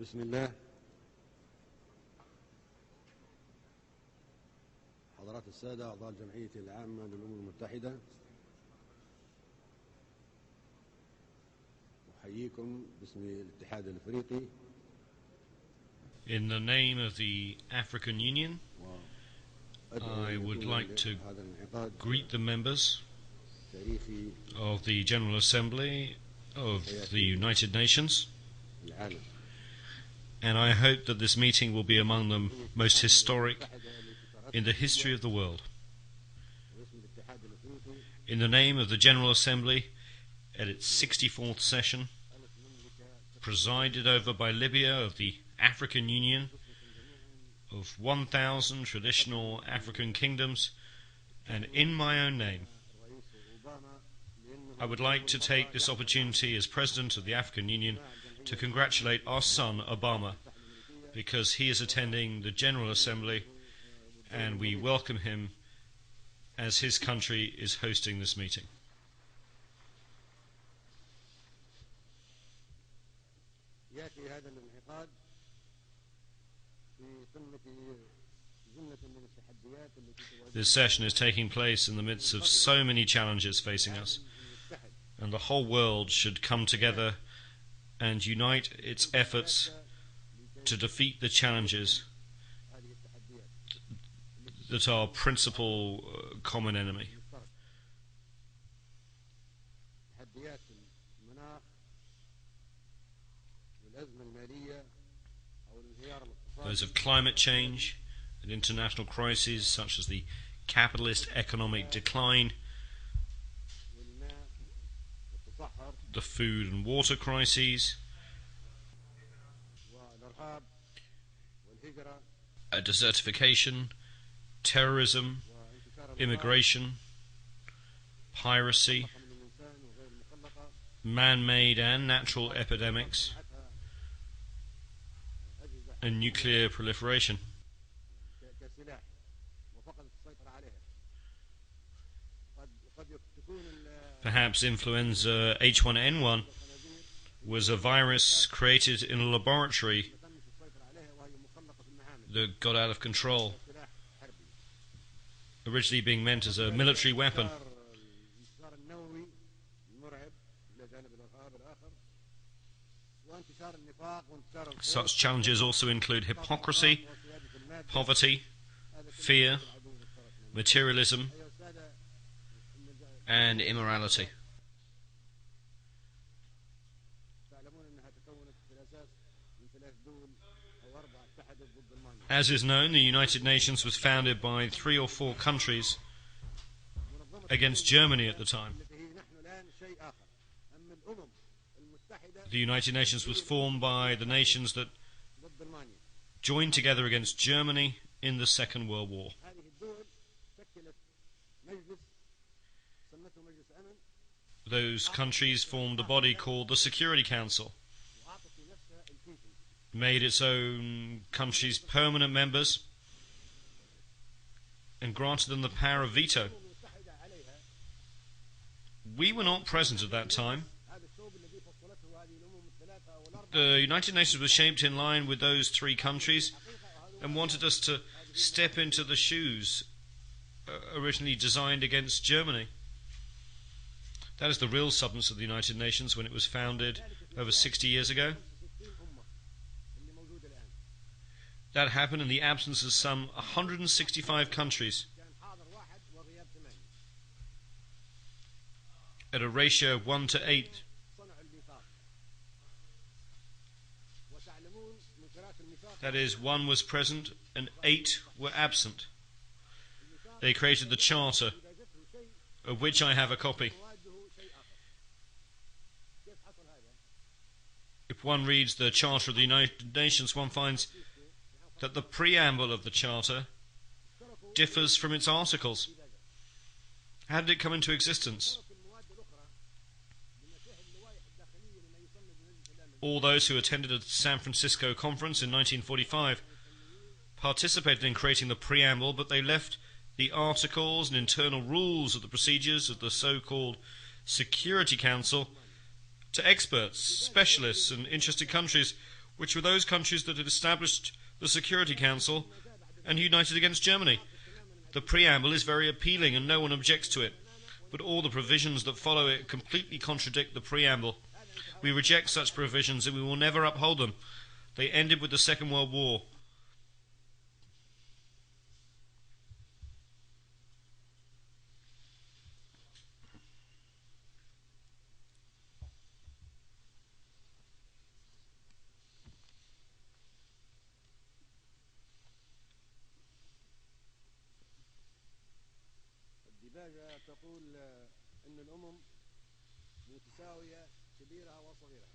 بسم الله. حضرات السادة أعضاء الجمعية العامة للأمم المتحدة، أحييكم باسم الاتحاد الأفريقي. In the name of the African Union, I would like to greet the members of the General Assembly of the United Nations, and I hope that this meeting will be among the most historic in the history of the world. In the name of the General Assembly, at its 64th session, presided over by Libya of the African Union, of 1,000 traditional African kingdoms, and in my own name, I would like to take this opportunity as President of the African Union to congratulate our son Obama, because he is attending the General Assembly and we welcome him as his country is hosting this meeting. This session is taking place in the midst of so many challenges facing us, and the whole world should come together and unite its efforts to defeat the challenges that are our principal common enemy. Those of climate change and international crises such as the capitalist economic decline, the food and water crises, desertification, terrorism, immigration, piracy, man-made and natural epidemics, and nuclear proliferation. Perhaps influenza H1N1 was a virus created in a laboratory that got out of control, originally being meant as a military weapon. Such challenges also include hypocrisy, poverty, fear, materialism, and immorality. As is known, the United Nations was founded by 3 or 4 countries against Germany at the time. The United Nations was formed by the nations that joined together against Germany in the Second World War. Those countries formed a body called the Security Council, made its own countries permanent members, and granted them the power of veto. We were not present at that time. The United Nations was shaped in line with those 3 countries and wanted us to step into the shoes originally designed against Germany. That is the real substance of the United Nations when it was founded over 60 years ago. That happened in the absence of some 165 countries, at a ratio of 1 to 8. That is, 1 was present and 8 were absent. They created the Charter, of which I have a copy. If one reads the Charter of the United Nations, one finds that the preamble of the Charter differs from its articles. How did it come into existence? All those who attended a San Francisco conference in 1945 participated in creating the preamble, but they left the articles and internal rules of the procedures of the so-called Security Council to experts, specialists, and interested countries which were those countries that had established the Security Council and united against Germany. The preamble is very appealing and no one objects to it, but all the provisions that follow it completely contradict the preamble. We reject such provisions and we will never uphold them. They ended with the Second World War. الديباجة تقول أن الأمم متساوية كبيرها وصغيرها.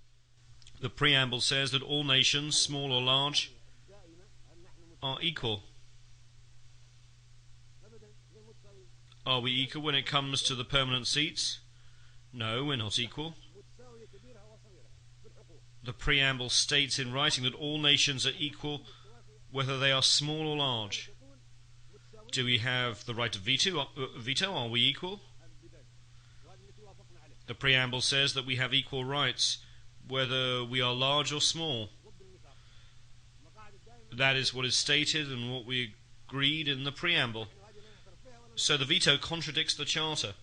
The preamble says that all nations, small or large, are equal. Are we equal when it comes to the permanent seats? No, we're not equal. The preamble states in writing that all nations are equal whether they are small or large. Do we have the right to veto? Are we equal? The preamble says that we have equal rights whether we are large or small. That is what is stated and what we agreed in the preamble. So the veto contradicts the Charter.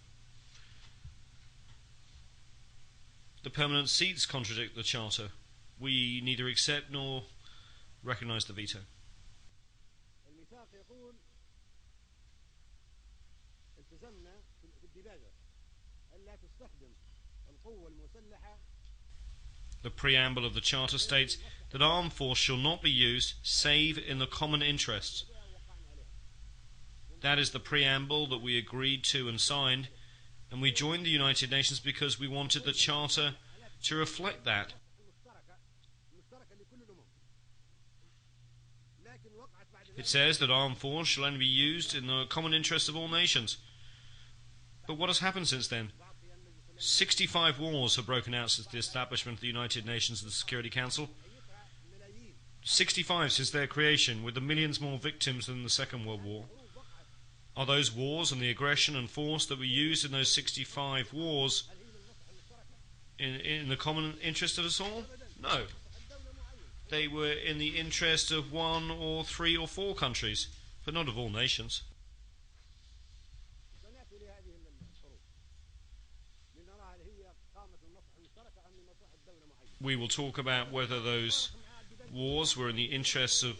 The permanent seats contradict the Charter. We neither accept nor recognize the veto. الميثاق يقول التزمنا في الديباجة ألا تستخدم القوة المسلحة. The preamble of the Charter states that armed force shall not be used save in the common interest. That is the preamble that we agreed to and signed, and we joined the United Nations because we wanted the Charter to reflect that. It says that armed force shall only be used in the common interest of all nations. But what has happened since then? 65 wars have broken out since the establishment of the United Nations and the Security Council. 65 since their creation, with the millions more victims than the Second World War. Are those wars and the aggression and force that were used in those 65 wars in the common interest of us all? No. They were in the interest of 1 or 3 or 4 countries, but not of all nations. We will talk about whether those wars were in the interests of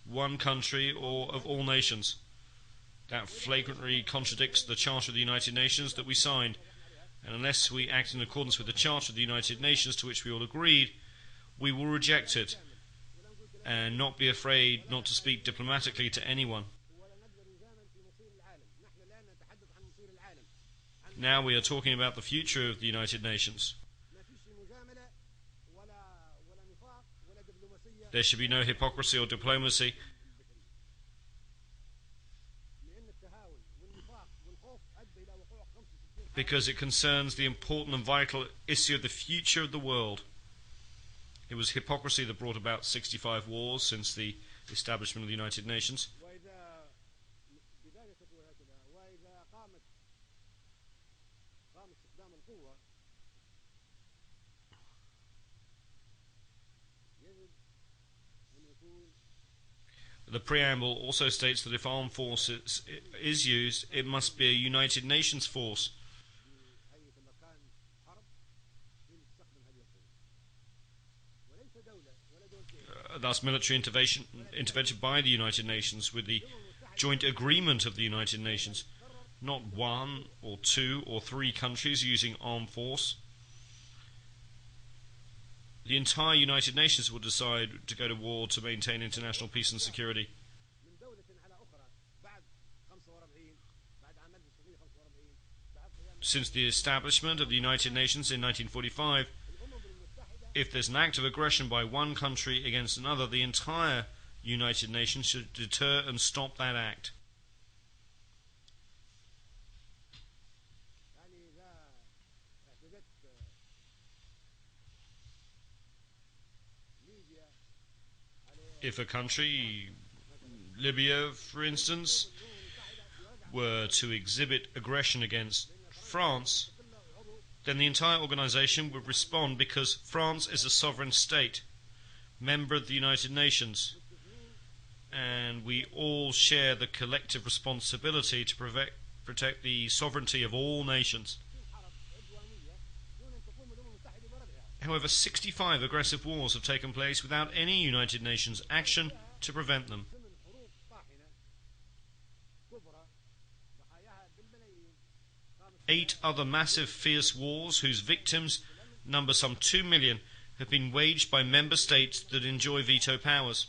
one country or of all nations. That flagrantly contradicts the Charter of the United Nations that we signed, and unless we act in accordance with the Charter of the United Nations to which we all agreed, we will reject it and not be afraid not to speak diplomatically to anyone. Now we are talking about the future of the United Nations. There should be no hypocrisy or diplomacy. Because it concerns the important and vital issue of the future of the world. It was hypocrisy that brought about 65 wars since the establishment of the United Nations. The preamble also states that if armed force is used, it must be a United Nations force. Thus military intervention by the United Nations with the joint agreement of the United Nations, not 1 or 2 or 3 countries using armed force. The entire United Nations will decide to go to war to maintain international peace and security. Since the establishment of the United Nations in 1945, if there's an act of aggression by one country against another, the entire United Nations should deter and stop that act. If a country, Libya for instance, were to exhibit aggression against France, then the entire organisation would respond because France is a sovereign state. member of the United Nations, and we all share the collective responsibility to protect the sovereignty of all nations. However, 65 aggressive wars have taken place without any United Nations action to prevent them. 8 other massive, fierce wars, whose victims number some 2 million, have been waged by member states that enjoy veto powers.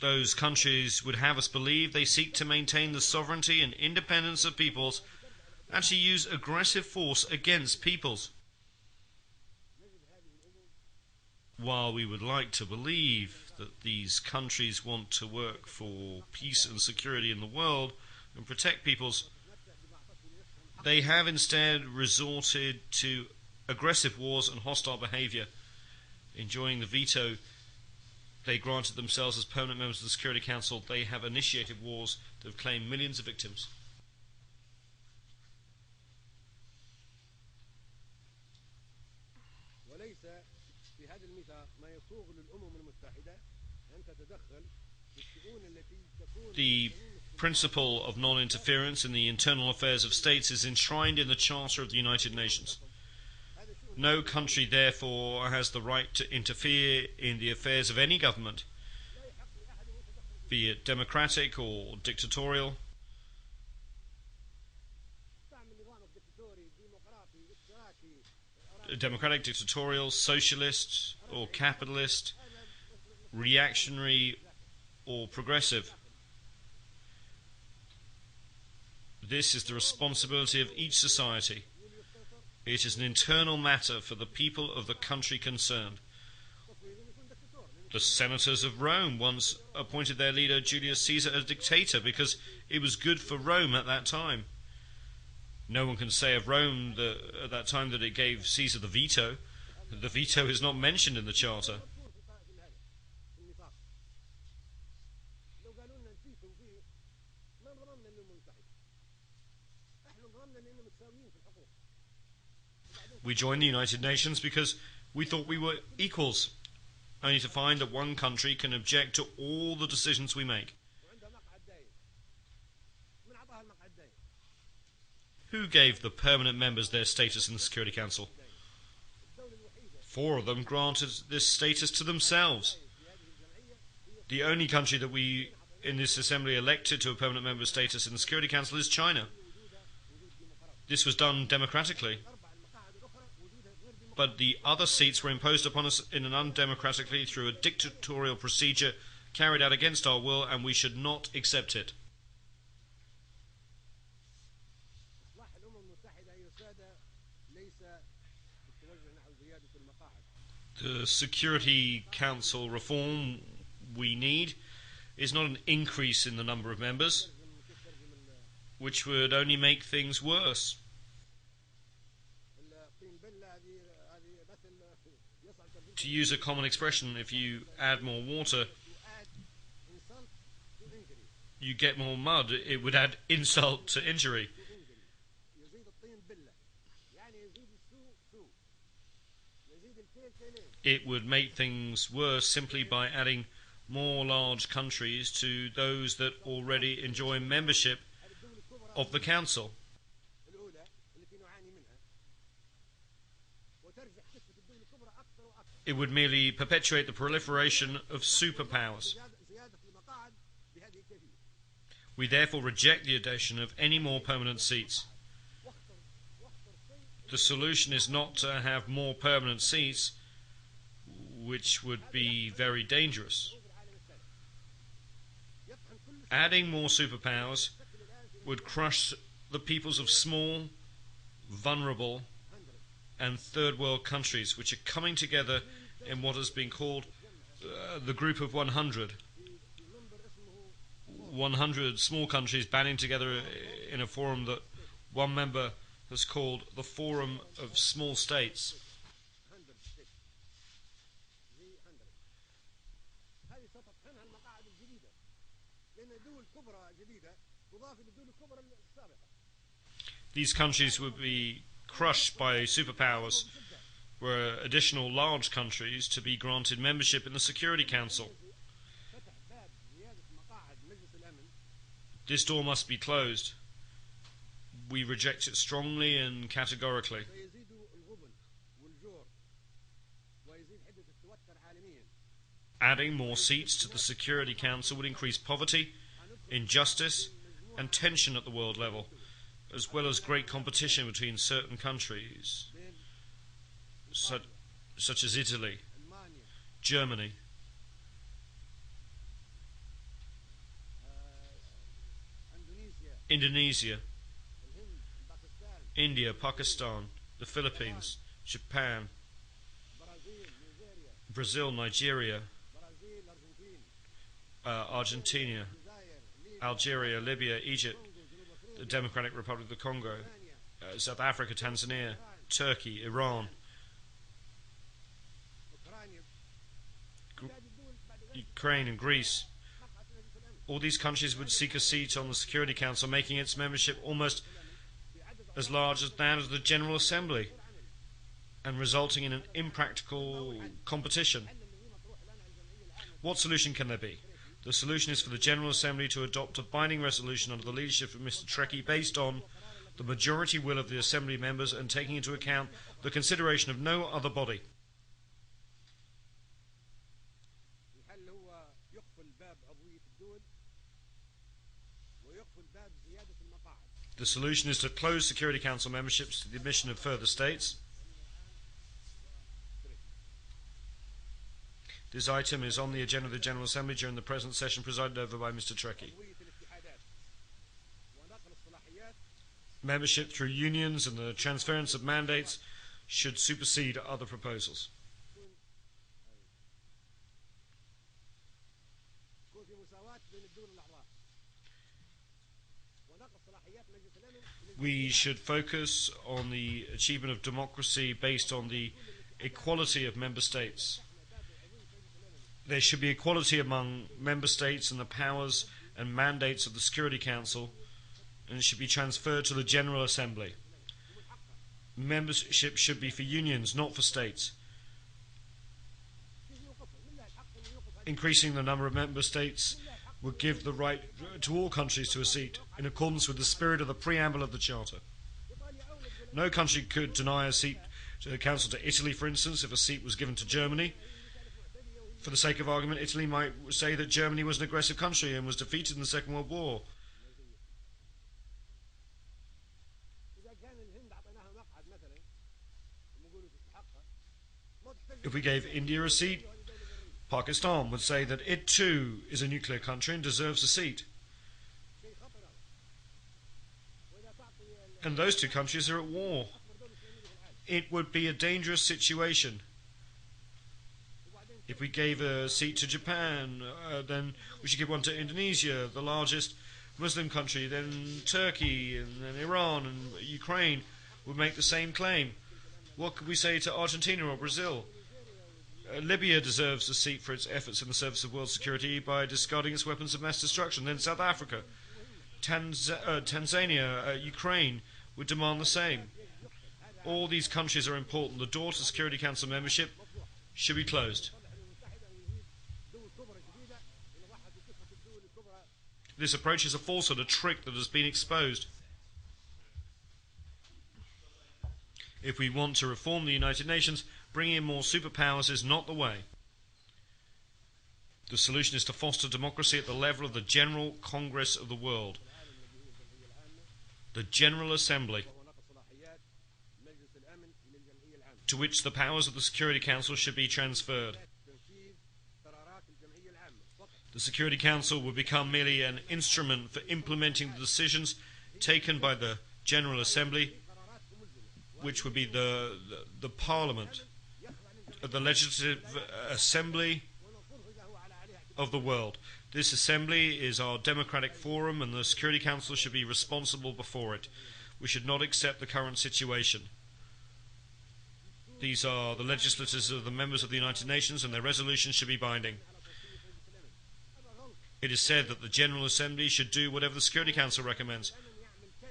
Those countries would have us believe they seek to maintain the sovereignty and independence of peoples and to use aggressive force against peoples. While we would like to believe that these countries want to work for peace and security in the world and protect peoples, they have instead resorted to aggressive wars and hostile behavior, enjoying the veto they granted themselves as permanent members of the Security Council. They have initiated wars that have claimed millions of victims. The principle of non-interference in the internal affairs of states is enshrined in the Charter of the United Nations. No country, therefore, has the right to interfere in the affairs of any government, be it democratic or dictatorial. Democratic, dictatorial, socialist or capitalist, reactionary or progressive. This is the responsibility of each society. It is an internal matter for the people of the country concerned. The senators of Rome once appointed their leader Julius Caesar as dictator because it was good for Rome at that time. No one can say of Rome at that time that it gave Caesar the veto. The veto is not mentioned in the Charter. We joined the United Nations because we thought we were equals, only to find that one country can object to all the decisions we make. Who gave the permanent members their status in the Security Council? 4 of them granted this status to themselves. The only country that we in this assembly elected to a permanent member status in the Security Council is China. This was done democratically. But the other seats were imposed upon us in an undemocratically through a dictatorial procedure carried out against our will, and we should not accept it. The Security Council reform we need is not an increase in the number of members, which would only make things worse. To use a common expression, if you add more water, you get more mud. It would add insult to injury. It would make things worse simply by adding more large countries to those that already enjoy membership of the Council. It would merely perpetuate the proliferation of superpowers. We therefore reject the addition of any more permanent seats. The solution is not to have more permanent seats, which would be very dangerous. Adding more superpowers would crush the peoples of small, vulnerable, and third world countries, which are coming together in what has been called the Group of 100. 100 small countries banding together in a forum that one member has called the Forum of Small States. These countries would be crushed by superpowers were additional large countries to be granted membership in the Security Council. This door must be closed. We reject it strongly and categorically. Adding more seats to the Security Council would increase poverty, injustice, and tension at the world level, as well as great competition between certain countries, such as Italy, Germany, Indonesia, India, Pakistan, the Philippines, Japan, Brazil, Nigeria, Argentina, Algeria, Libya, Egypt, the Democratic Republic of the Congo, South Africa, Tanzania, Turkey, Iran, Ukraine and Greece. All these countries would seek a seat on the Security Council, making its membership almost as large as that of the General Assembly, and resulting in an impractical competition. What solution can there be? The solution is for the General Assembly to adopt a binding resolution under the leadership of Mr. Trekkie based on the majority will of the Assembly members and taking into account the consideration of no other body. The solution is to close Security Council memberships to the admission of further states. This item is on the agenda of the General Assembly during the present session presided over by Mr. Trekkie. Membership through unions and the transference of mandates should supersede other proposals. We should focus on the achievement of democracy based on the equality of member states. There should be equality among member states in the powers and mandates of the Security Council, and it should be transferred to the General Assembly. Membership should be for unions, not for states. Increasing the number of member states would give the right to all countries to a seat, in accordance with the spirit of the preamble of the Charter. No country could deny a seat to the Council to Italy, for instance, if a seat was given to Germany. For the sake of argument, Italy might say that Germany was an aggressive country and was defeated in the Second World War. If we gave India a seat, Pakistan would say that it too is a nuclear country and deserves a seat. And those two countries are at war. It would be a dangerous situation. If we gave a seat to Japan, then we should give one to Indonesia, the largest Muslim country, then Turkey, and then Iran and Ukraine would make the same claim. What could we say to Argentina or Brazil? Libya deserves a seat for its efforts in the service of world security by discarding its weapons of mass destruction. Then South Africa, Tanzania, Ukraine would demand the same. All these countries are important. The door to Security Council membership should be closed. This approach is a falsehood, a trick that has been exposed. If we want to reform the United Nations, bringing in more superpowers is not the way. The solution is to foster democracy at the level of the General Congress of the world, the General Assembly, to which the powers of the Security Council should be transferred. The Security Council will become merely an instrument for implementing the decisions taken by the General Assembly, which would be the Parliament, the Legislative Assembly of the world. This assembly is our democratic forum, and the Security Council should be responsible before it. We should not accept the current situation. These are the legislators of the members of the United Nations, and their resolutions should be binding. It is said that the General Assembly should do whatever the Security Council recommends.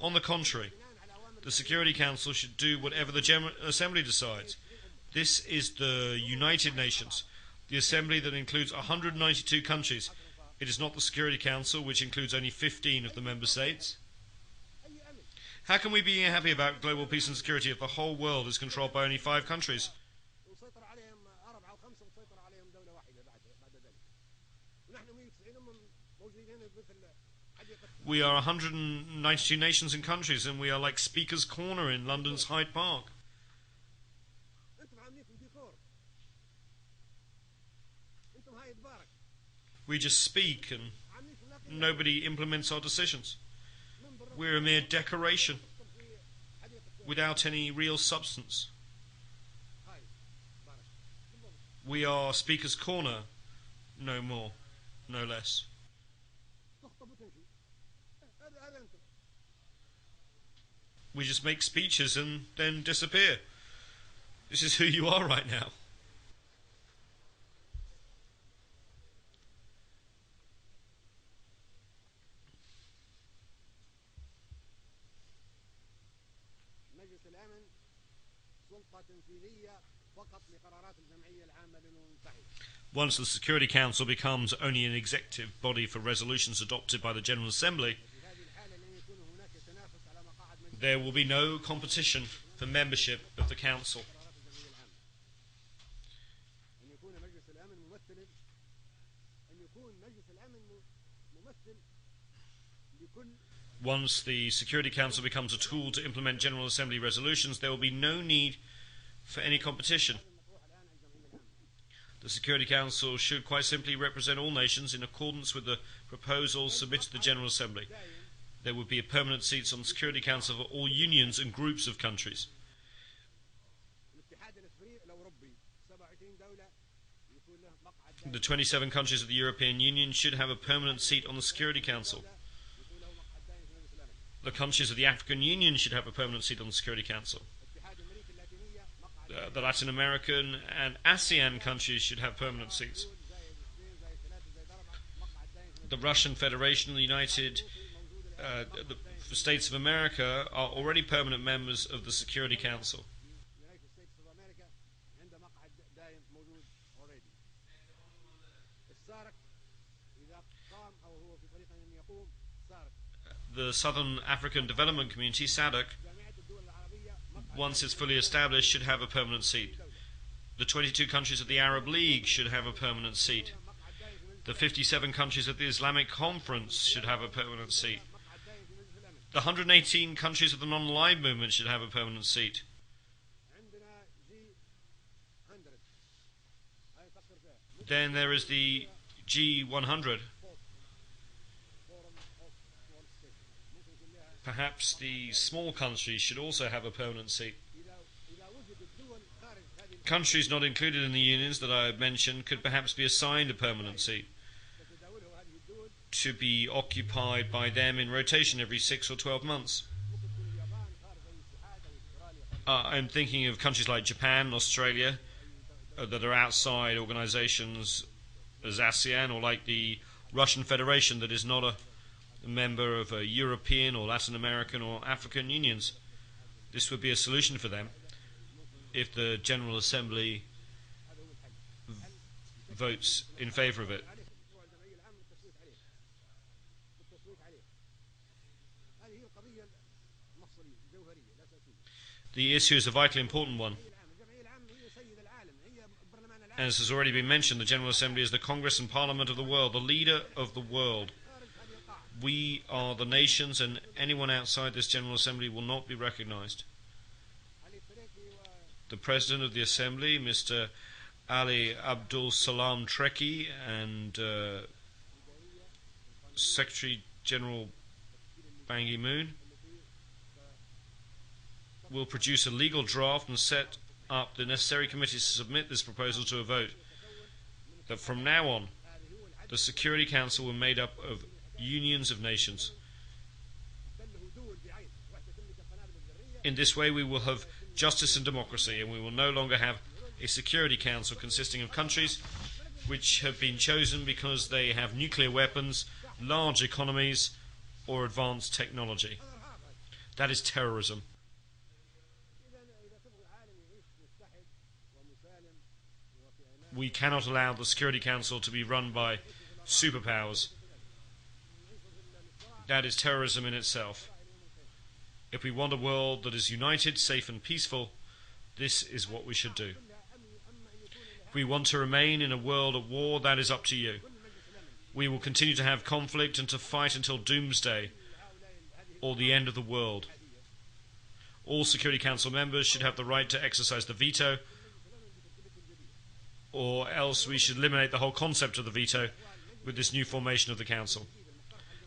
On the contrary, the Security Council should do whatever the General Assembly decides. This is the United Nations, the assembly that includes 192 countries. It is not the Security Council, which includes only 15 of the member states. How can we be happy about global peace and security if the whole world is controlled by only 5 countries? We are 192 nations and countries, and we are like Speaker's Corner in London's Hyde Park. We just speak and nobody implements our decisions. We're a mere decoration without any real substance. We are Speaker's Corner, no more, no less. We just make speeches and then disappear. This is who you are right now. Once the Security Council becomes only an executive body for resolutions adopted by the General Assembly, there will be no competition for membership of the Council. Once the Security Council becomes a tool to implement General Assembly resolutions, there will be no need for any competition. The Security Council should quite simply represent all nations in accordance with the proposals submitted to the General Assembly. There would be permanent seats on the Security Council for all unions and groups of countries. The 27 countries of the European Union should have a permanent seat on the Security Council. The countries of the African Union should have a permanent seat on the Security Council. The Latin American and ASEAN countries should have permanent seats. The Russian Federation and the United States of America are already permanent members of the Security Council. The Southern African Development Community, SADC, once it's fully established, should have a permanent seat. The 22 countries of the Arab League should have a permanent seat. The 57 countries of the Islamic Conference should have a permanent seat. The 118 countries of the non-aligned movement should have a permanent seat. Then there is the G100. Perhaps the small countries should also have a permanent seat. Countries not included in the unions that I have mentioned could perhaps be assigned a permanent seat to be occupied by them in rotation every 6 or 12 months. I'm thinking of countries like Japan and Australia that are outside organizations as ASEAN, or like the Russian Federation that is not a member of European or Latin American or African unions. This would be a solution for them if the General Assembly votes in favor of it. The issue is a vitally important one. As has already been mentioned, the General Assembly is the Congress and Parliament of the world, the leader of the world. We are the nations, and anyone outside this General Assembly will not be recognized. The President of the Assembly, Mr. Ali Abdul Salam Treki, and Secretary General Ban Ki-moon will produce a legal draft and set up the necessary committees to submit this proposal to a vote. That from now on, the Security Council will be made up of unions of nations. In this way we will have justice and democracy, and we will no longer have a Security Council consisting of countries which have been chosen because they have nuclear weapons, large economies, or advanced technology. That is terrorism. We cannot allow the Security Council to be run by superpowers. That is terrorism in itself. If we want a world that is united, safe and peaceful, this is what we should do. If we want to remain in a world at war, that is up to you. We will continue to have conflict and to fight until doomsday or the end of the world. All Security Council members should have the right to exercise the veto, or else we should eliminate the whole concept of the veto with this new formation of the Council.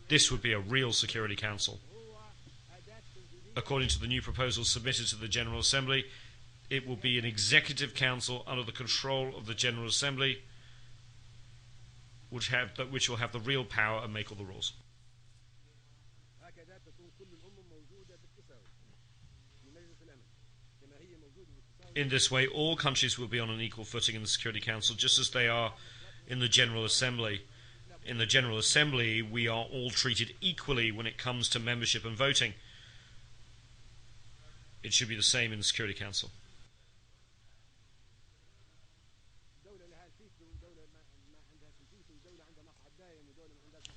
This would be a real Security Council. According to the new proposals submitted to the General Assembly, it will be an executive council under the control of the General Assembly, which will have the real power and make all the rules. In this way, all countries will be on an equal footing in the Security Council, just as they are in the General Assembly. In the General Assembly, we are all treated equally when it comes to membership and voting. It should be the same in the Security Council.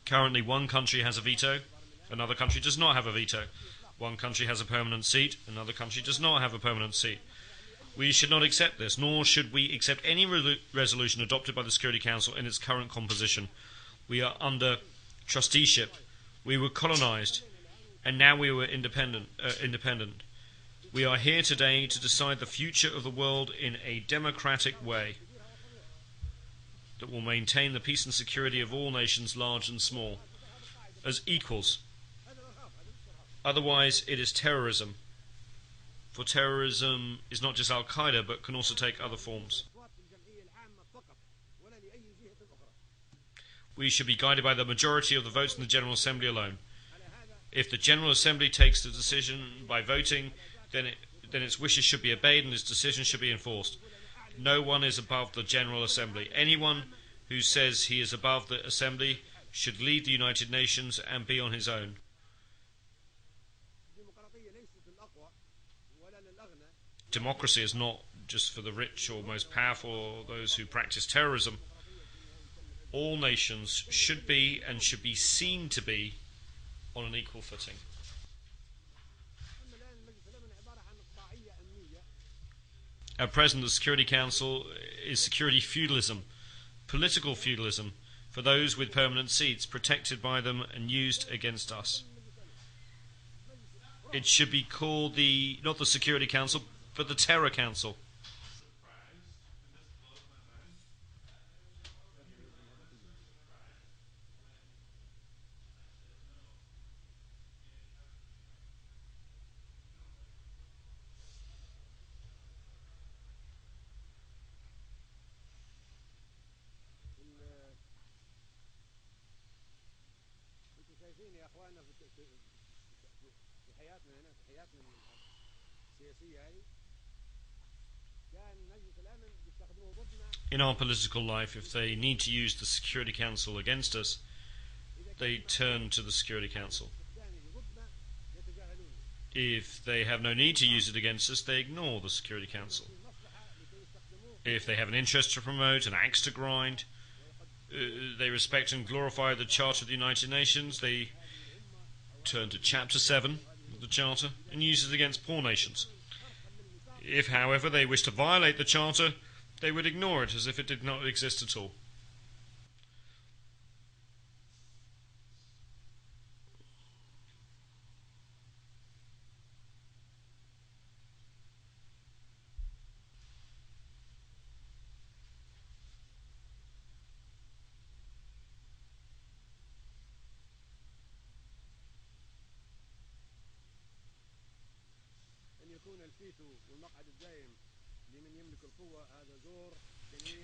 Currently, one country has a veto, another country does not have a veto. One country has a permanent seat, another country does not have a permanent seat. We should not accept this, nor should we accept any resolution adopted by the Security Council in its current composition. We are under trusteeship. We were colonized, and now we were independent. We are here today to decide the future of the world in a democratic way that will maintain the peace and security of all nations, large and small, as equals. Otherwise, it is terrorism. For terrorism is not just Al-Qaeda, but can also take other forms. We should be guided by the majority of the votes in the General Assembly alone. If the General Assembly takes the decision by voting, then its wishes should be obeyed and its decision should be enforced. No one is above the General Assembly. Anyone who says he is above the Assembly should leave the United Nations and be on his own. Democracy is not just for the rich or most powerful or those who practice terrorism. All nations should be and should be seen to be on an equal footing. At present, the Security Council is security feudalism, political feudalism, for those with permanent seats, protected by them and used against us. It should be called not the Security Council, but the Terror Council. In our political life, if they need to use the Security Council against us, they turn to the Security Council. If they have no need to use it against us, they ignore the Security Council. If they have an interest to promote, an axe to grind, they respect and glorify the Charter of the United Nations, they turn to Chapter 7 of the Charter and use it against poor nations. If, however, they wish to violate the Charter, they would ignore it as if it did not exist at all.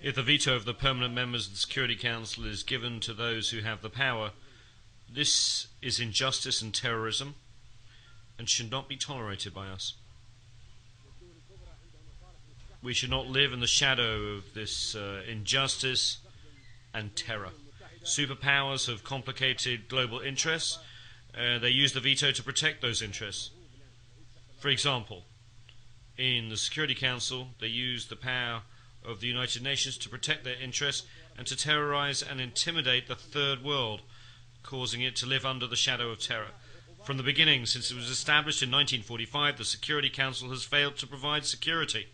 If the veto of the permanent members of the Security Council is given to those who have the power, this is injustice and terrorism and should not be tolerated by us. We should not live in the shadow of this injustice and terror. Superpowers have complicated global interests. They use the veto to protect those interests. For example, in the Security Council, they use the power of the United Nations to protect their interests and to terrorize and intimidate the third world, causing it to live under the shadow of terror. From the beginning, since it was established in 1945, the Security Council has failed to provide security.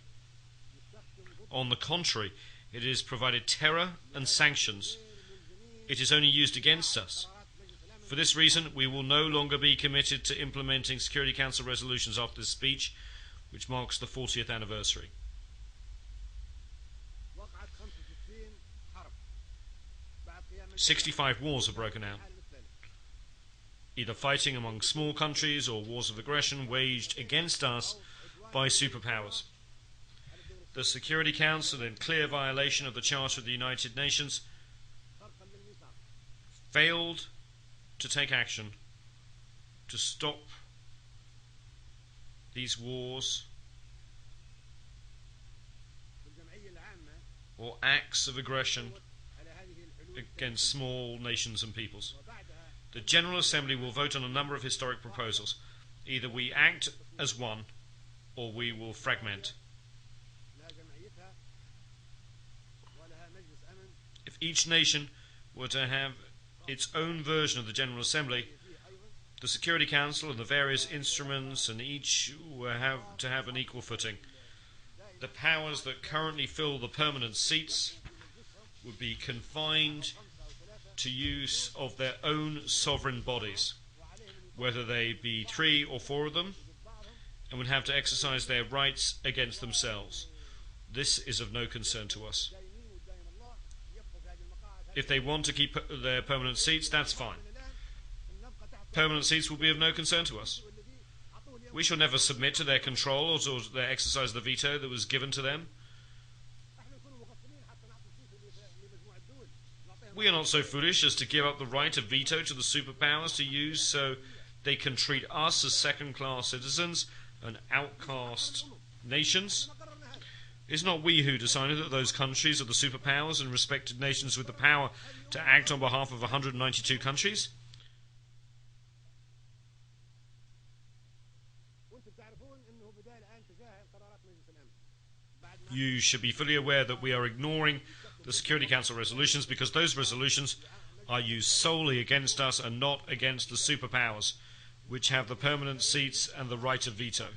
On the contrary, it has provided terror and sanctions. It is only used against us. For this reason, we will no longer be committed to implementing Security Council resolutions after this speech, which marks the 40th anniversary. 65 wars have broken out, either fighting among small countries or wars of aggression waged against us by superpowers. The Security Council, in clear violation of the Charter of the United Nations, failed to take action to stop these wars or acts of aggression against small nations and peoples. The General Assembly will vote on a number of historic proposals. Either we act as one, or we will fragment. If each nation were to have its own version of the General Assembly, the Security Council and the various instruments and each will have to have an equal footing. The powers that currently fill the permanent seats would be confined to use of their own sovereign bodies, whether they be 3 or 4 of them, and would have to exercise their rights against themselves. This is of no concern to us. If they want to keep their permanent seats, that's fine. Permanent seats will be of no concern to us. We shall never submit to their control or to their exercise of the veto that was given to them. We are not so foolish as to give up the right of veto to the superpowers to use so they can treat us as second-class citizens and outcast nations. It's not we who decided that those countries are the superpowers and respected nations with the power to act on behalf of 192 countries. You should be fully aware that we are ignoring the Security Council resolutions because those resolutions are used solely against us and not against the superpowers, which have the permanent seats and the right of veto.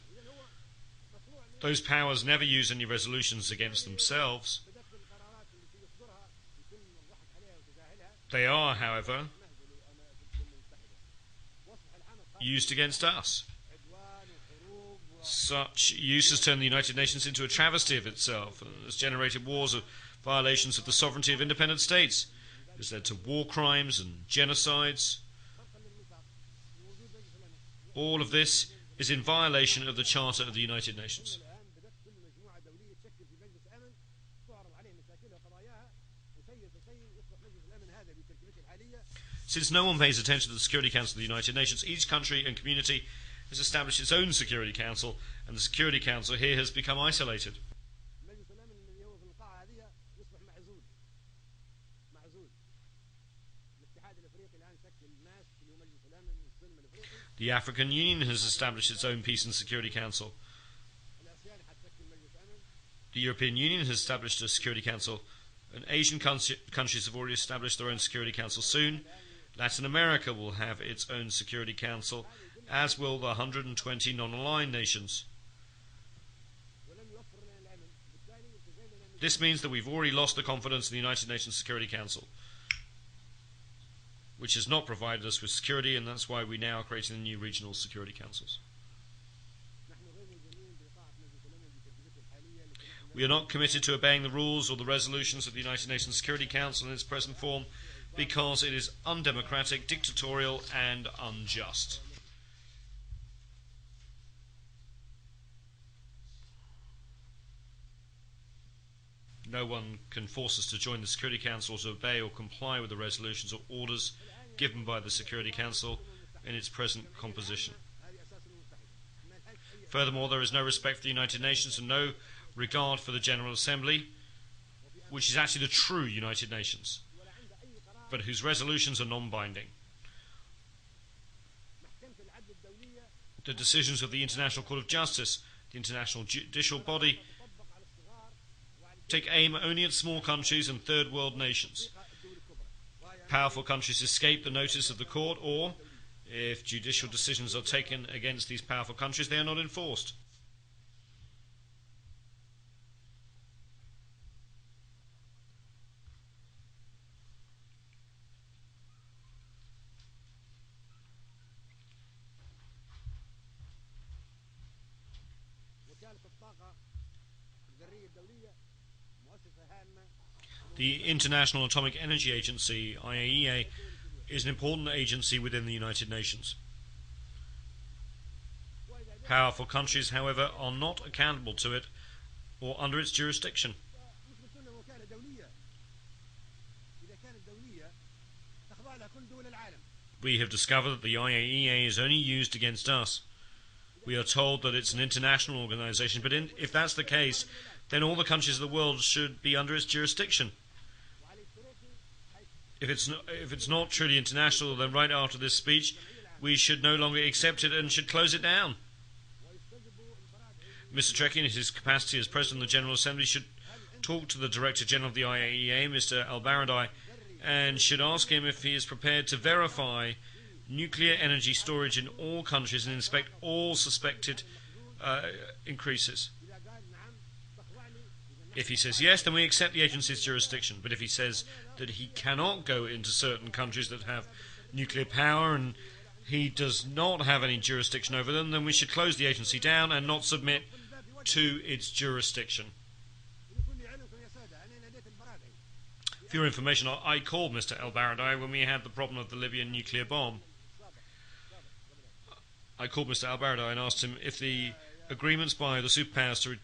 Those powers never use any resolutions against themselves. They are, however, used against us. Such use has turned the United Nations into a travesty of itself and has generated wars of violations of the sovereignty of independent states. It has led to war crimes and genocides. All of this is in violation of the Charter of the United Nations. Since no one pays attention to the Security Council of the United Nations, each country and community has established its own Security Council, and the Security Council here has become isolated. The African Union has established its own Peace and Security Council. The European Union has established a Security Council, and Asian countries have already established their own Security Council soon. Latin America will have its own Security Council, as will the 120 non-aligned nations. This means that we've already lost the confidence in the United Nations Security Council, which has not provided us with security, and that's why we now are creating the new regional security councils. We are not committed to obeying the rules or the resolutions of the United Nations Security Council in its present form because it is undemocratic, dictatorial, and unjust. No one can force us to join the Security Council or to obey or comply with the resolutions or orders given by the Security Council in its present composition. Furthermore, there is no respect for the United Nations and no regard for the General Assembly, which is actually the true United Nations, but whose resolutions are non-binding. The decisions of the International Court of Justice, the international judicial body, take aim only at small countries and third world nations. Powerful countries escape the notice of the court, or, if judicial decisions are taken against these powerful countries, they are not enforced. The International Atomic Energy Agency, IAEA, is an important agency within the United Nations. Powerful countries, however, are not accountable to it or under its jurisdiction. We have discovered that the IAEA is only used against us. We are told that it's an international organization, but if that's the case, then all the countries of the world should be under its jurisdiction. If it's not truly international, then right after this speech, we should no longer accept it and should close it down. Mr. Trekkie, in his capacity as President of the General Assembly, should talk to the Director General of the IAEA, Mr. Al-Baradei, and should ask him if he is prepared to verify nuclear energy storage in all countries and inspect all suspected increases. If he says yes, then we accept the agency's jurisdiction. But if he says that he cannot go into certain countries that have nuclear power and he does not have any jurisdiction over them, then we should close the agency down and not submit to its jurisdiction. For your information, I called Mr. El-Baradei when we had the problem of the Libyan nuclear bomb. I called Mr. El-Baradei and asked him if the agreements by the superpowers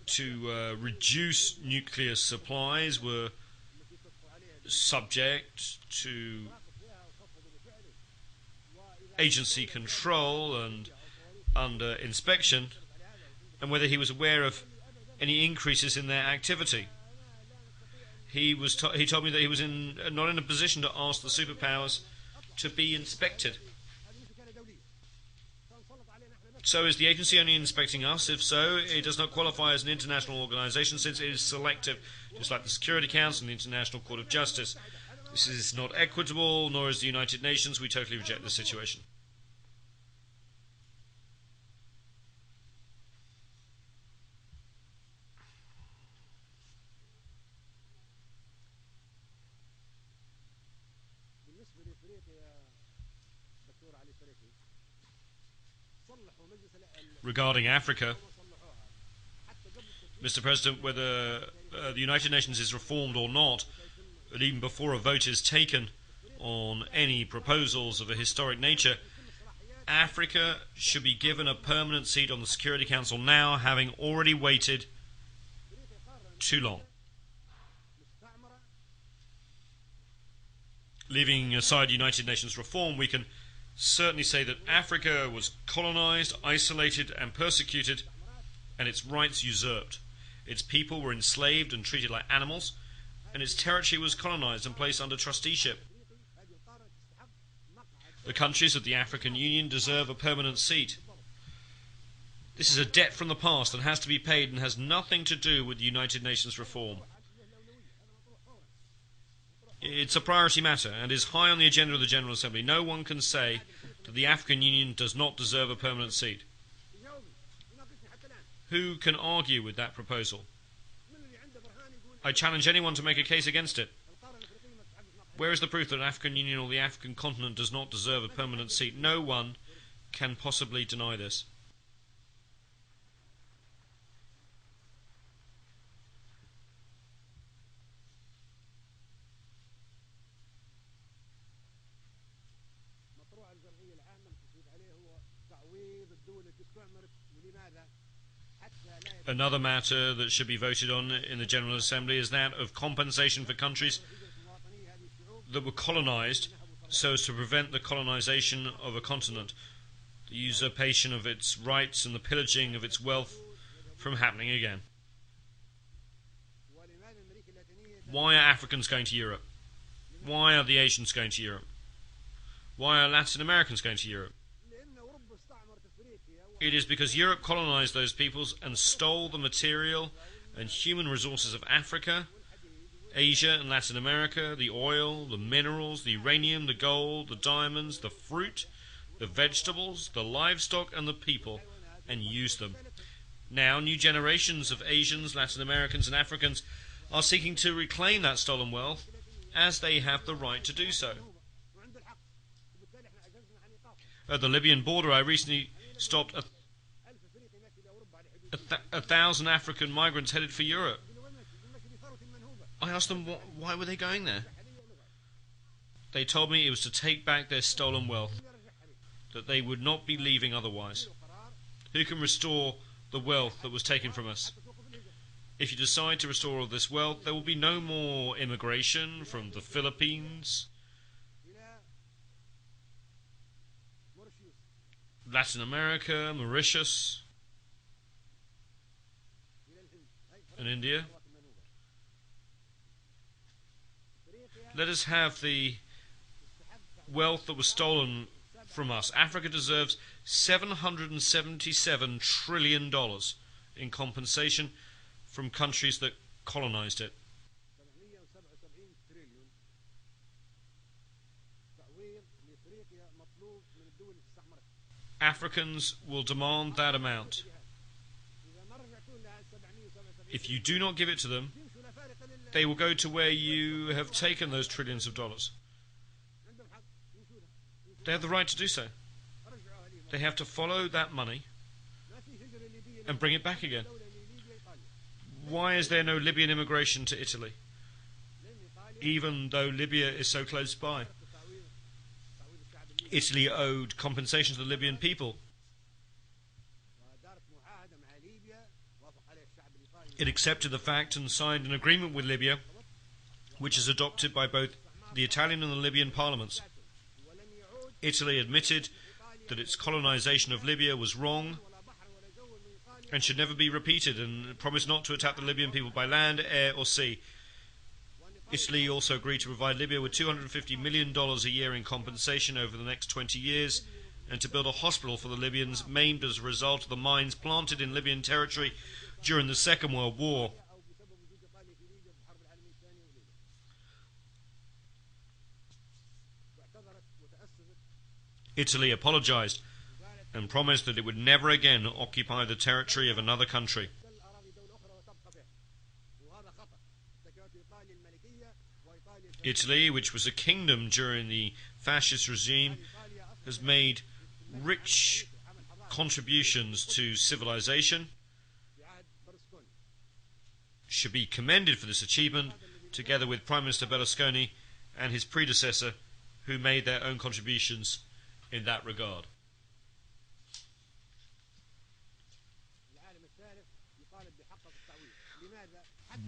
to reduce nuclear supplies were subject to agency control and under inspection, and whether he was aware of any increases in their activity. He told me that he was not in a position to ask the superpowers to be inspected. So is the agency only inspecting us? If so, it does not qualify as an international organisation since it is selective, just like the Security Council and the International Court of Justice. This is not equitable, nor is the United Nations. We totally reject this situation. Regarding Africa, Mr. President, whether the United Nations is reformed or not, and even before a vote is taken on any proposals of a historic nature, Africa should be given a permanent seat on the Security Council now, having already waited too long. Leaving aside United Nations reform, we can certainly say that Africa was colonized, isolated and persecuted, and its rights usurped. Its people were enslaved and treated like animals, and its territory was colonized and placed under trusteeship. The countries of the African Union deserve a permanent seat. This is a debt from the past that has to be paid and has nothing to do with the United Nations reform. It's a priority matter and is high on the agenda of the General Assembly. No one can say that the African Union does not deserve a permanent seat. Who can argue with that proposal? I challenge anyone to make a case against it. Where is the proof that the African Union or the African continent does not deserve a permanent seat? No one can possibly deny this. Another matter that should be voted on in the General Assembly is that of compensation for countries that were colonized so as to prevent the colonization of a continent, the usurpation of its rights and the pillaging of its wealth from happening again. Why are Africans going to Europe? Why are the Asians going to Europe? Why are Latin Americans going to Europe? It is because Europe colonized those peoples and stole the material and human resources of Africa, Asia and Latin America, the oil, the minerals, the uranium, the gold, the diamonds, the fruit, the vegetables, the livestock and the people, and use them. Now, new generations of Asians, Latin Americans and Africans are seeking to reclaim that stolen wealth, as they have the right to do so. At the Libyan border, I recently stopped 1,000 African migrants headed for Europe. I asked them why were they going there. They told me it was to take back their stolen wealth, that they would not be leaving otherwise. Who can restore the wealth that was taken from us? If you decide to restore all this wealth, there will be no more immigration from the Philippines, Latin America, Mauritius, and India. Let us have the wealth that was stolen from us. Africa deserves $777 trillion in compensation from countries that colonized it. Africans will demand that amount. If you do not give it to them, they will go to where you have taken those trillions of dollars. They have the right to do so. They have to follow that money and bring it back again. Why is there no Libyan immigration to Italy, even though Libya is so close by? Italy owed compensation to the Libyan people. It accepted the fact and signed an agreement with Libya, which is adopted by both the Italian and the Libyan parliaments. Italy admitted that its colonization of Libya was wrong and should never be repeated, and promised not to attack the Libyan people by land, air or sea. Italy also agreed to provide Libya with $250 million a year in compensation over the next 20 years, and to build a hospital for the Libyans maimed as a result of the mines planted in Libyan territory during the Second World War. Italy apologized and promised that it would never again occupy the territory of another country. Italy, which was a kingdom during the fascist regime, has made rich contributions to civilization, should be commended for this achievement, together with Prime Minister Berlusconi and his predecessor, who made their own contributions in that regard.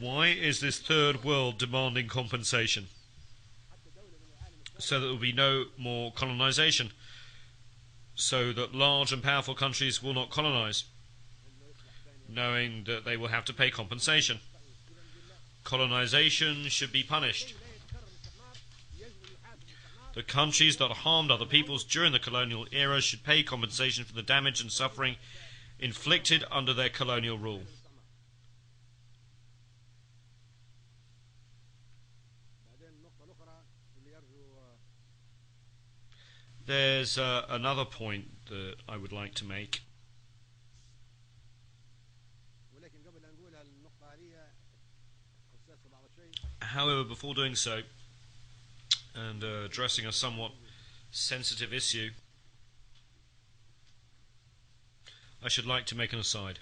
Why is this third world demanding compensation? So that there will be no more colonization, so that large and powerful countries will not colonize, knowing that they will have to pay compensation. Colonization should be punished. The countries that harmed other peoples during the colonial era should pay compensation for the damage and suffering inflicted under their colonial rule. There's another point that I would like to make. However, before doing so, and addressing a somewhat sensitive issue, I should like to make an aside.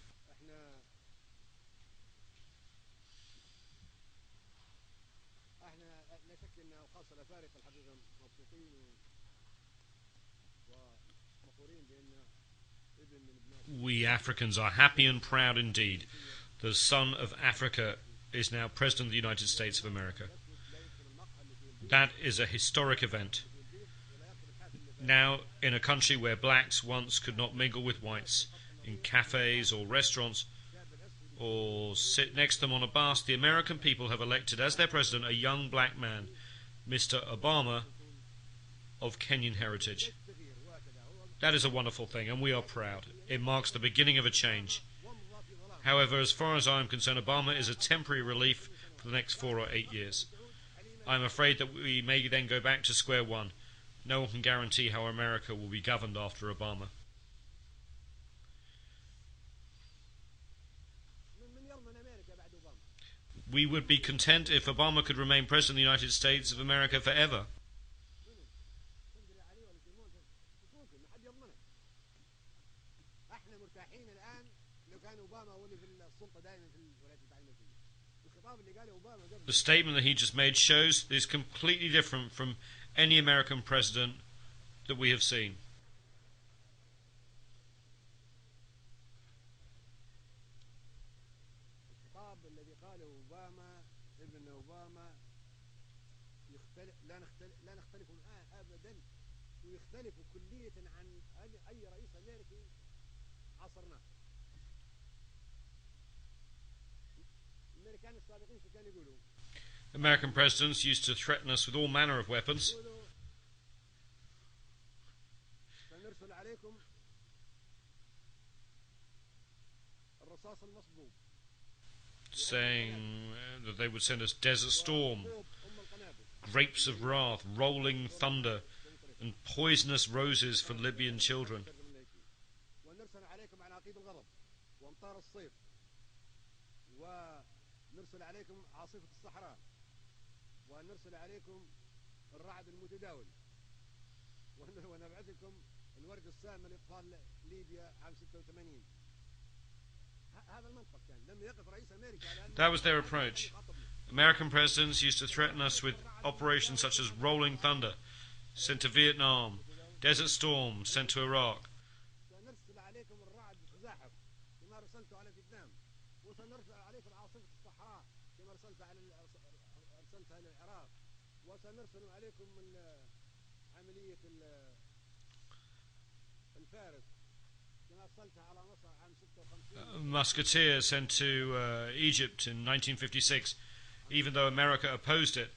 We Africans are happy and proud indeed. The son of Africa is now President of the United States of America. That is a historic event. Now, in a country where blacks once could not mingle with whites, in cafes or restaurants, or sit next to them on a bus, the American people have elected as their president a young black man, Mr. Obama, of Kenyan heritage. That is a wonderful thing, and we are proud. It marks the beginning of a change. However, as far as I am concerned, Obama is a temporary relief for the next 4 or 8 years. I am afraid that we may then go back to square one. No one can guarantee how America will be governed after Obama. We would be content if Obama could remain President of the United States of America forever. The statement that he just made shows that it's completely different from any American president that we have seen. American presidents used to threaten us with all manner of weapons, saying that they would send us Desert Storm, grapes of wrath, rolling thunder, and poisonous roses for Libyan children. That was their approach. American presidents used to threaten us with operations such as Rolling Thunder, sent to Vietnam, Desert Storm, sent to Iraq. Musketeer sent to Egypt in 1956, even though America opposed it.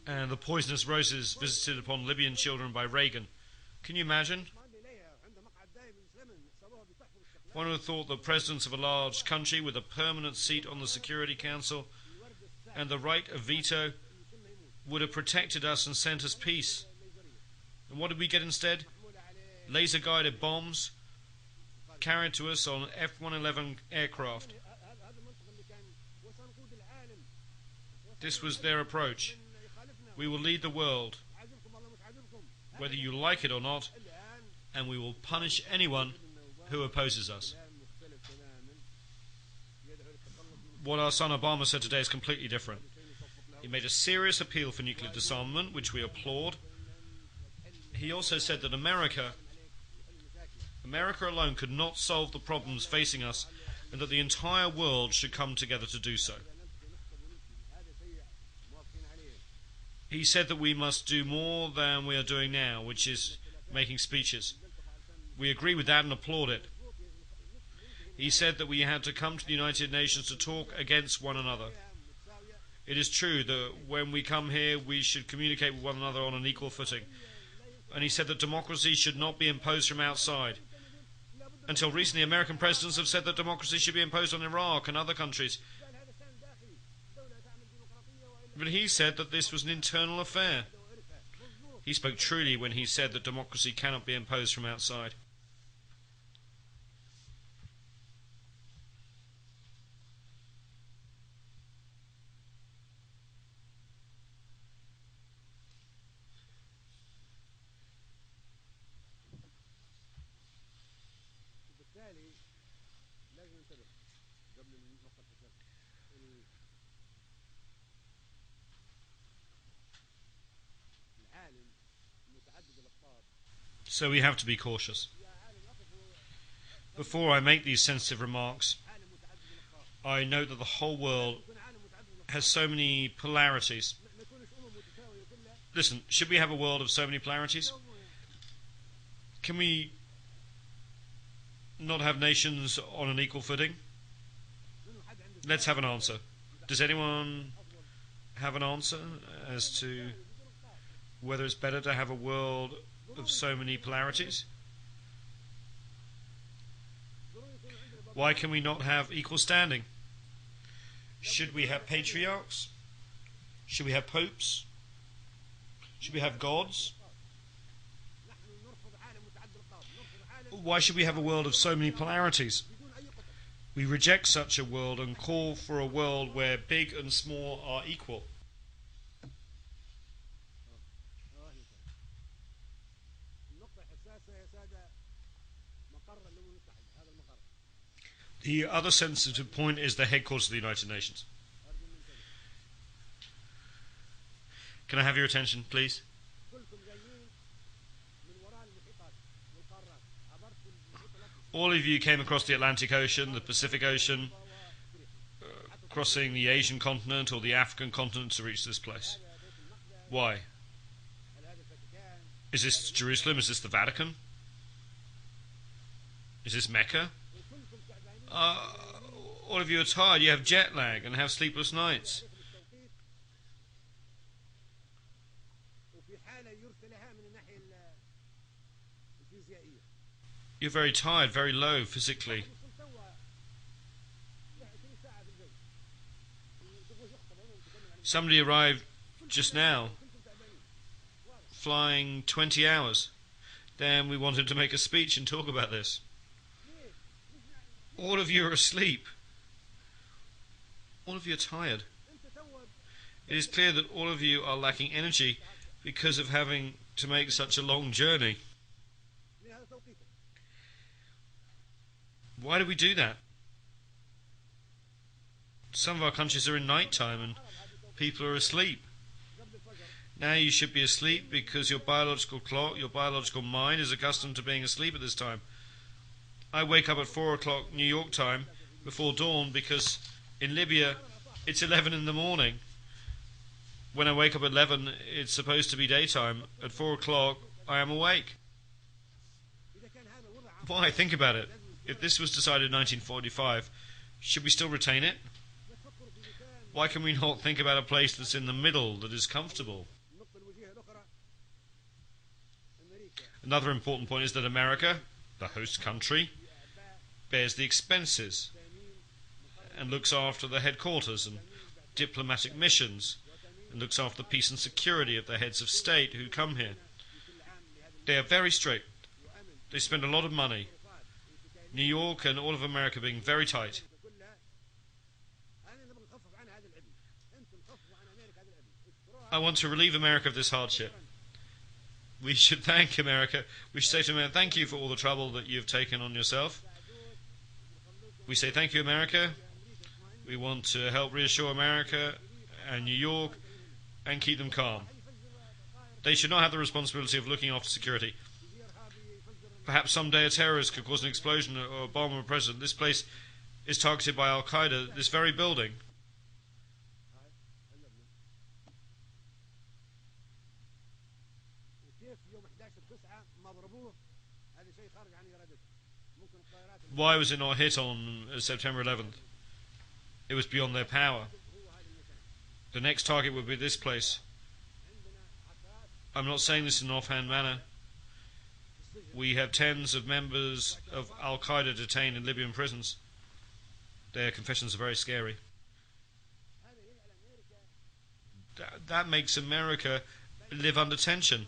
And the poisonous roses visited upon Libyan children by Reagan. Can you imagine? One would have thought that presidents of a large country with a permanent seat on the Security Council and the right of veto would have protected us and sent us peace. And what did we get instead? Laser-guided bombs carried to us on F-111 aircraft. This was their approach. We will lead the world, whether you like it or not, and we will punish anyone who opposes us. What our son Obama said today is completely different. He made a serious appeal for nuclear disarmament, which we applaud. He also said that America alone could not solve the problems facing us, and that the entire world should come together to do so. He said that we must do more than we are doing now, which is making speeches. We agree with that and applaud it. He said that we had to come to the United Nations to talk against one another. It is true that when we come here, we should communicate with one another on an equal footing. And he said that democracy should not be imposed from outside. Until recently, American presidents have said that democracy should be imposed on Iraq and other countries. But he said that this was an internal affair. He spoke truly when he said that democracy cannot be imposed from outside. So we have to be cautious. Before I make these sensitive remarks, I note that the whole world has so many polarities. Listen, should we have a world of so many polarities? Can we not have nations on an equal footing? Let's have an answer. Does anyone have an answer as to whether it's better to have a world of so many polarities? Why can we not have equal standing? Should we have patriarchs? Should we have popes? Should we have gods? Why should we have a world of so many polarities? We reject such a world and call for a world where big and small are equal. The other sensitive point is the headquarters of the United Nations. Can I have your attention, please? All of you came across the Atlantic Ocean, the Pacific Ocean, crossing the Asian continent or the African continent to reach this place. Why? Is this Jerusalem? Is this the Vatican? Is this Mecca? All of you are tired, you have jet lag and have sleepless nights. You're very tired, very low physically. Somebody arrived just now, flying 20 hours. Then we wanted to make a speech and talk about this. All of you are asleep. All of you are tired. It is clear that all of you are lacking energy because of having to make such a long journey. Why do we do that? Some of our countries are in night time and people are asleep. Now you should be asleep because your biological clock, your biological mind is accustomed to being asleep at this time. I wake up at 4 o'clock New York time before dawn because in Libya it's 11 in the morning. When I wake up at 11 it's supposed to be daytime. At 4 o'clock I am awake. Why? Think about it. If this was decided in 1945, should we still retain it? Why can we not think about a place that's in the middle, that is comfortable? Another important point is that America, the host country, bears the expenses and looks after the headquarters and diplomatic missions and looks after the peace and security of the heads of state who come here. They are very strict. They spend a lot of money. New York and all of America being very tight. I want to relieve America of this hardship. We should thank America. We should say to America, thank you for all the trouble that you've taken on yourself. We say thank you, America. We want to help reassure America and New York and keep them calm. They should not have the responsibility of looking after security. Perhaps someday a terrorist could cause an explosion or a bomb on a president. This place is targeted by Al-Qaeda, this very building. Why was it not hit on September 11th? It was beyond their power. The next target would be this place. I'm not saying this in an offhand manner. We have tens of members of Al-Qaeda detained in Libyan prisons. Their confessions are very scary. That makes America live under tension.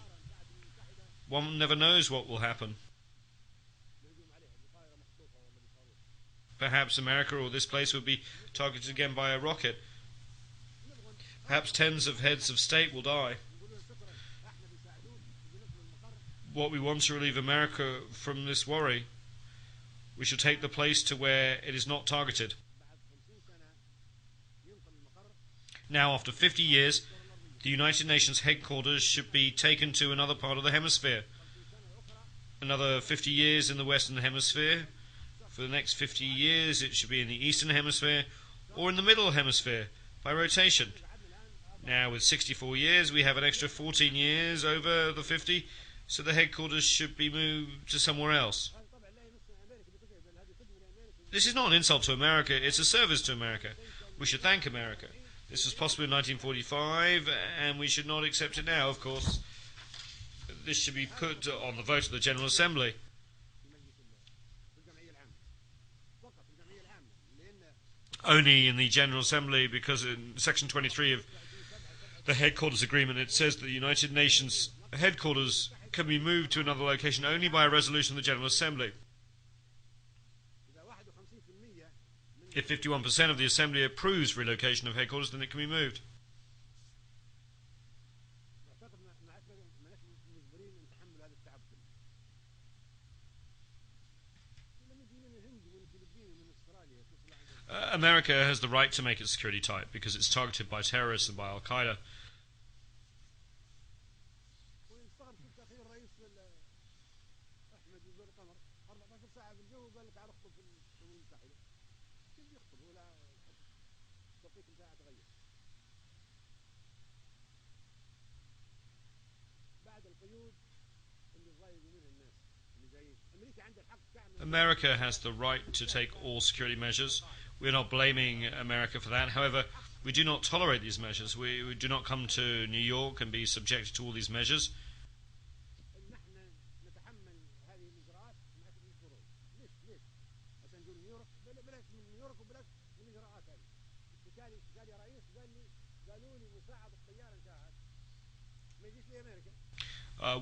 One never knows what will happen. Perhaps America or this place would be targeted again by a rocket. Perhaps tens of heads of state will die. What we want to relieve America from this worry, we should take the place to where it is not targeted. Now, after 50 years, the United Nations headquarters should be taken to another part of the hemisphere. Another 50 years in the Western Hemisphere. For the next 50 years, it should be in the Eastern Hemisphere or in the Middle Hemisphere by rotation. Now, with 64 years, we have an extra 14 years over the 50. So the headquarters should be moved to somewhere else. This is not an insult to America, it's a service to America. We should thank America. This was possible in 1945, and we should not accept it now, of course. this should be put on the vote of the General Assembly. Only in the General Assembly, because in Section 23 of the Headquarters Agreement it says that the United Nations headquarters can be moved to another location only by a resolution of the General Assembly. If 51% of the Assembly approves relocation of headquarters, then it can be moved. America has the right to make its security tight because it's targeted by terrorists and by Al-Qaeda. America has the right to take all security measures. We're not blaming America for that. However, we do not tolerate these measures. We do not come to New York and be subjected to all these measures.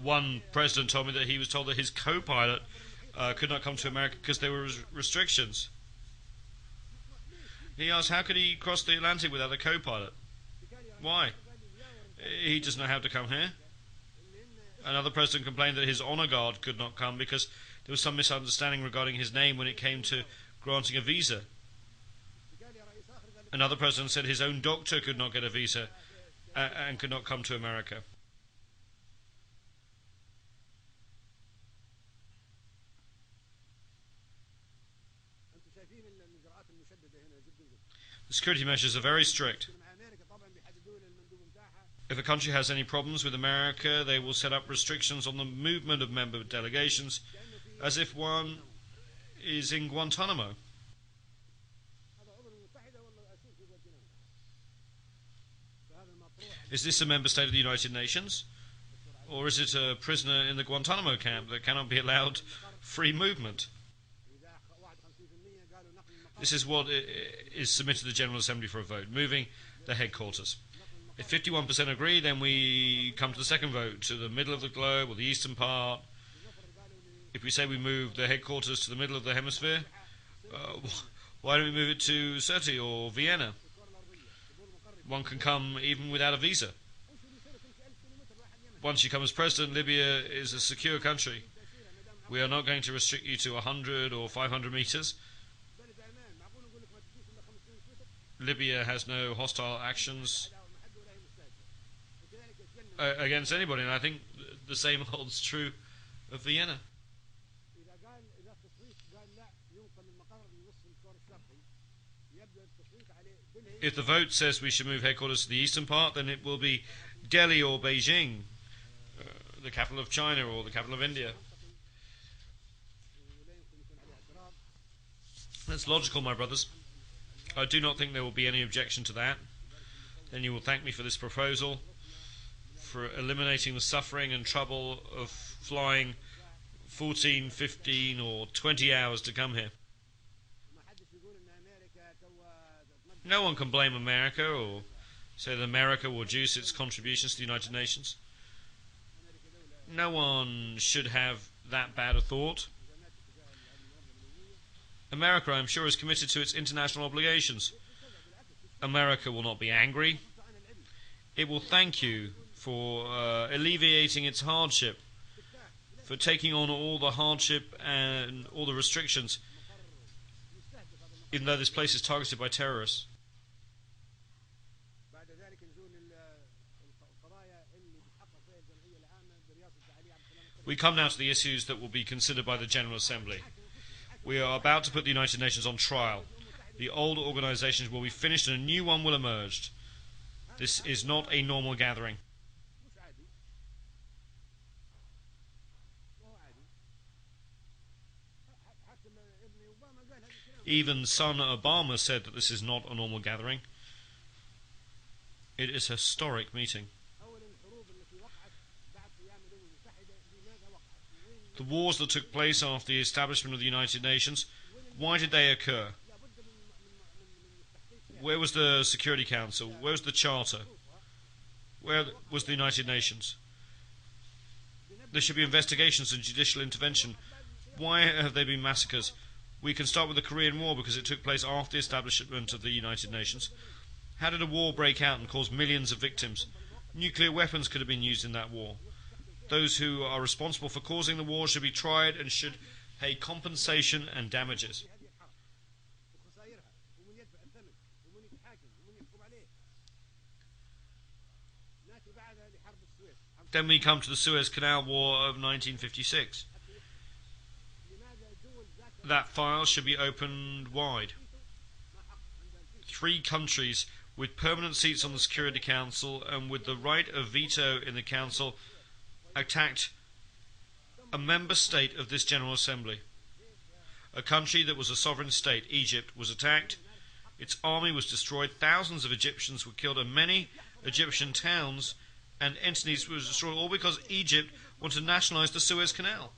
One president told me that he was told that his co-pilot could not come to America because there were restrictions. He asked how could he cross the Atlantic without a co-pilot? Why? He doesn't know how to come here. Another president complained that his honor guard could not come because there was some misunderstanding regarding his name when it came to granting a visa. Another president said his own doctor could not get a visa and could not come to America. The security measures are very strict. If a country has any problems with America, they will set up restrictions on the movement of member delegations, as if one is in Guantanamo. Is this a member state of the United Nations? Or is it a prisoner in the Guantanamo camp that cannot be allowed free movement? This is what is submitted to the General Assembly for a vote, moving the headquarters. If 51% agree, then we come to the second vote, to the middle of the globe or the eastern part. If we say we move the headquarters to the middle of the hemisphere, why don't we move it to Sirte or Vienna? One can come even without a visa. Once you come as president, Libya is a secure country. We are not going to restrict you to 100 or 500 meters. Libya has no hostile actions against anybody, and I think the same holds true of Vienna. If the vote says we should move headquarters to the eastern part, then it will be Delhi or Beijing, the capital of China or the capital of India. That's logical, my brothers. I do not think there will be any objection to that. Then you will thank me for this proposal, for eliminating the suffering and trouble of flying 14, 15 or 20 hours to come here. No one can blame America or say that America will reduce its contributions to the United Nations. No one should have that bad a thought. America, I'm sure, is committed to its international obligations. America will not be angry. It will thank you for alleviating its hardship, for taking on all the hardship and all the restrictions, even though this place is targeted by terrorists. We come now to the issues that will be considered by the General Assembly. We are about to put the United Nations on trial. The old organizations will be finished and a new one will emerge. This is not a normal gathering. Even son Obama said that this is not a normal gathering. It is a historic meeting. The wars that took place after the establishment of the United Nations, why did they occur? Where was the Security Council? Where was the Charter? Where was the United Nations? There should be investigations and judicial intervention. Why have there been massacres? We can start with the Korean War because it took place after the establishment of the United Nations. How did a war break out and cause millions of victims? Nuclear weapons could have been used in that war. Those who are responsible for causing the war should be tried and should pay compensation and damages. Then we come to the Suez Canal War of 1956. That file should be opened wide. 3 countries with permanent seats on the Security Council and with the right of veto in the Council attacked a member state of this General Assembly. A country that was a sovereign state, Egypt, was attacked. Its army was destroyed. Thousands of Egyptians were killed and many Egyptian towns and entities were destroyed, all because Egypt wanted to nationalise the Suez Canal.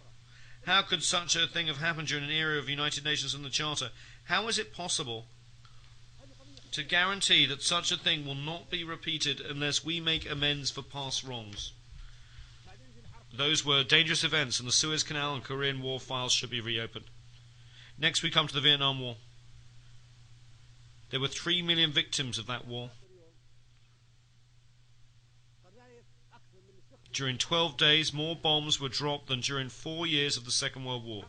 How could such a thing have happened during an era of United Nations and the Charter? How is it possible to guarantee that such a thing will not be repeated unless we make amends for past wrongs? Those were dangerous events, and the Suez Canal and Korean War files should be reopened. Next we come to the Vietnam War. There were 3 million victims of that war. During 12 days, more bombs were dropped than during 4 years of the Second World War.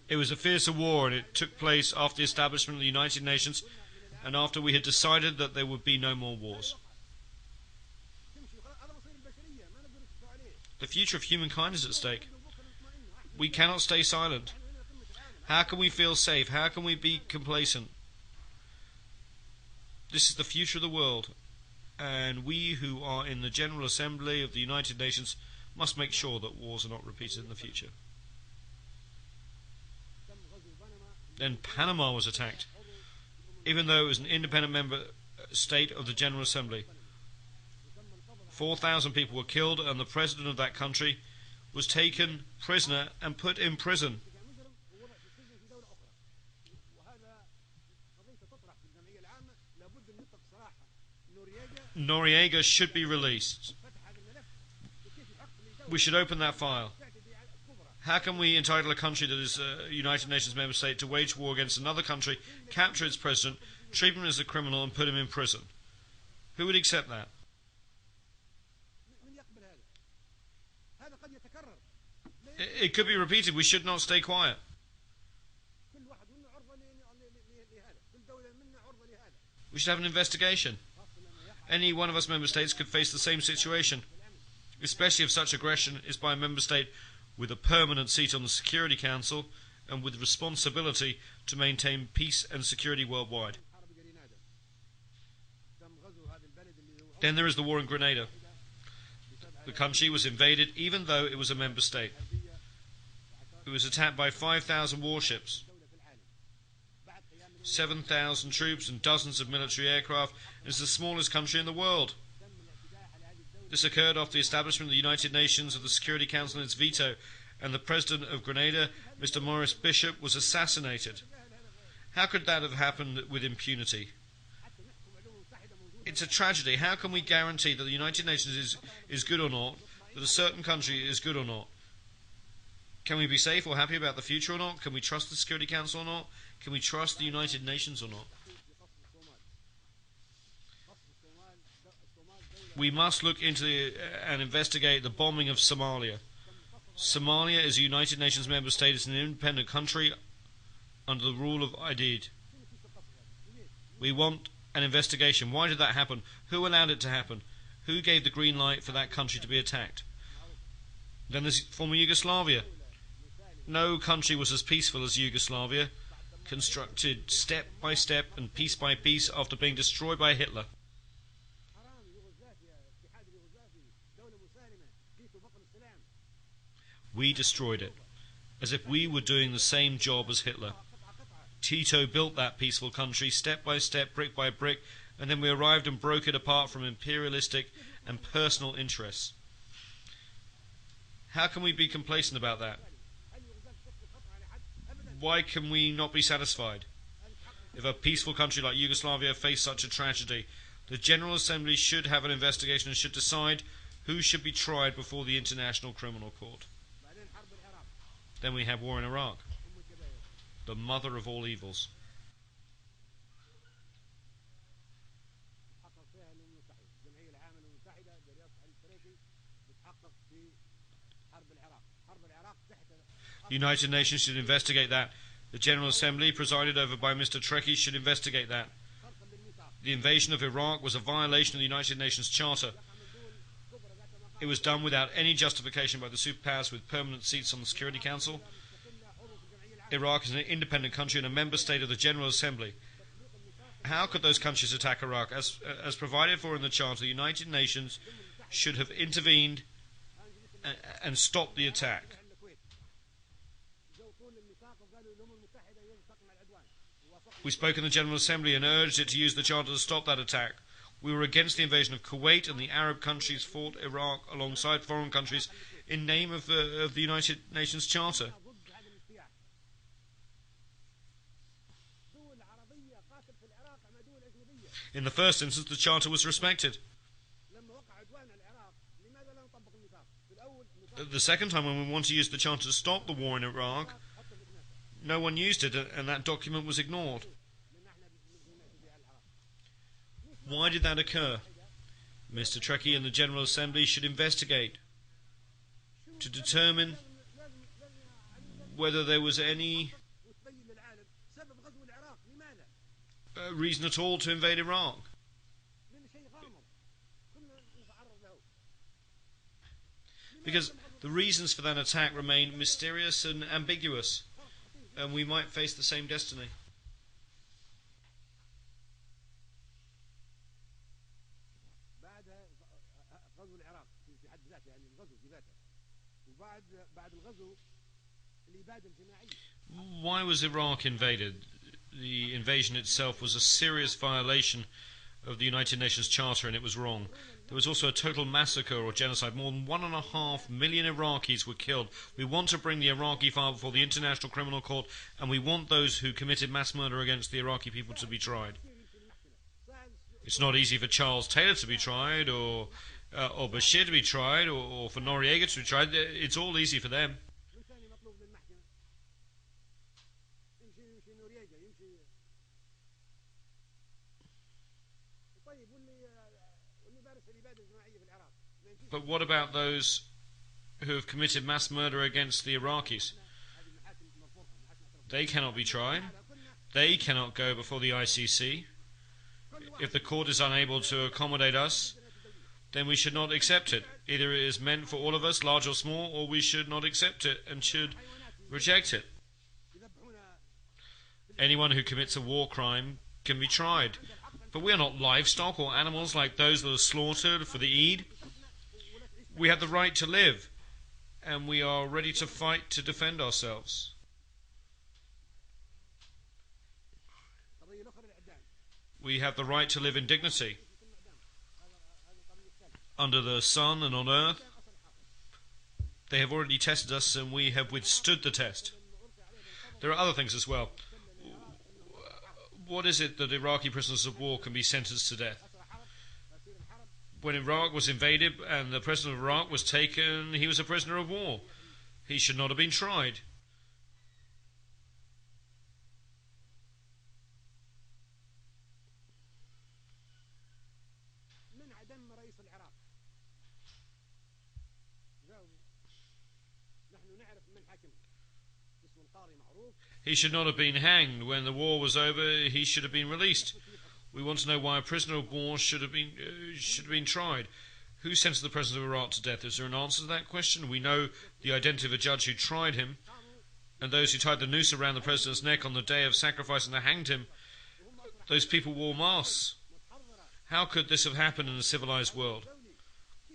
It was a fiercer war, and it took place after the establishment of the United Nations and after we had decided that there would be no more wars. The future of humankind is at stake. We cannot stay silent. How can we feel safe? How can we be complacent? This is the future of the world, and we who are in the General Assembly of the United Nations must make sure that wars are not repeated in the future. Then Panama was attacked, even though it was an independent member state of the General Assembly. 4,000 people were killed, and the president of that country was taken prisoner and put in prison. Noriega should be released. We should open that file. How can we entitle a country that is a United Nations member state to wage war against another country, capture its president, treat him as a criminal and put him in prison? Who would accept that? It could be repeated. We should not stay quiet. We should have an investigation. Any one of us member states could face the same situation, especially if such aggression is by a member state with a permanent seat on the Security Council and with responsibility to maintain peace and security worldwide. Then there is the war in Grenada. The country was invaded even though it was a member state. It was attacked by 5,000 warships, 7,000 troops and dozens of military aircraft. It is the smallest country in the world. This occurred after the establishment of the United Nations, of the Security Council and its veto, and the President of Grenada, Mr. Maurice Bishop, was assassinated. How could that have happened with impunity? It's a tragedy. How can we guarantee that the United Nations is good or not, that a certain country is good or not? Can we be safe or happy about the future or not? Can we trust the Security Council or not? Can we trust the United Nations or not? We must look into and investigate the bombing of Somalia. Somalia is a United Nations member state. It's an independent country under the rule of Aidid. We want an investigation. Why did that happen? Who allowed it to happen? Who gave the green light for that country to be attacked? Then there's former Yugoslavia. No country was as peaceful as Yugoslavia, constructed step by step and piece by piece after being destroyed by Hitler. We destroyed it, as if we were doing the same job as Hitler. Tito built that peaceful country step by step, brick by brick, and then we arrived and broke it apart from imperialistic and personal interests. How can we be complacent about that? Why can we not be satisfied? If a peaceful country like Yugoslavia faced such a tragedy, the General Assembly should have an investigation and should decide who should be tried before the International Criminal Court. Then we have war in Iraq, the mother of all evils. The United Nations should investigate that. The General Assembly, presided over by Mr. Trekkie, should investigate that. The invasion of Iraq was a violation of the United Nations Charter. It was done without any justification by the superpowers with permanent seats on the Security Council. Iraq is an independent country and a member state of the General Assembly. How could those countries attack Iraq? As provided for in the Charter, the United Nations should have intervened and stopped the attack. We spoke in the General Assembly and urged it to use the Charter to stop that attack. We were against the invasion of Kuwait, and the Arab countries fought Iraq alongside foreign countries in name of the United Nations Charter. In the first instance, the Charter was respected. The second time, when we wanted to use the Charter to stop the war in Iraq, no one used it, and that document was ignored. Why did that occur? Mr. Trekkie and the General Assembly should investigate to determine whether there was any reason at all to invade Iraq. Because the reasons for that attack remain mysterious and ambiguous, and we might face the same destiny. Why was Iraq invaded? The invasion itself was a serious violation of the United Nations Charter, and it was wrong. There was also a total massacre or genocide. More than 1.5 million Iraqis were killed. We want to bring the Iraqi file before the International Criminal Court, and we want those who committed mass murder against the Iraqi people to be tried. It's not easy for Charles Taylor to be tried, or Bashir to be tried, or for Noriega to be tried. It's all easy for them. But what about those who have committed mass murder against the Iraqis? They cannot be tried. They cannot go before the ICC. If the court is unable to accommodate us, then we should not accept it. Either it is meant for all of us, large or small, or we should not accept it and should reject it. Anyone who commits a war crime can be tried. But we are not livestock or animals like those that are slaughtered for the Eid. We have the right to live, and we are ready to fight to defend ourselves. We have the right to live in dignity under the sun and on earth. They have already tested us, and we have withstood the test. There are other things as well. What is it that Iraqi prisoners of war can be sentenced to death? When Iraq was invaded and the president of Iraq was taken, he was a prisoner of war. He should not have been tried. He should not have been hanged. When the war was over, he should have been released. We want to know why a prisoner of war should have been tried. Who sentenced the president of Iraq to death? Is there an answer to that question? We know the identity of a judge who tried him, and those who tied the noose around the president's neck on the day of sacrifice and hanged him. Those people wore masks. How could this have happened in a civilized world?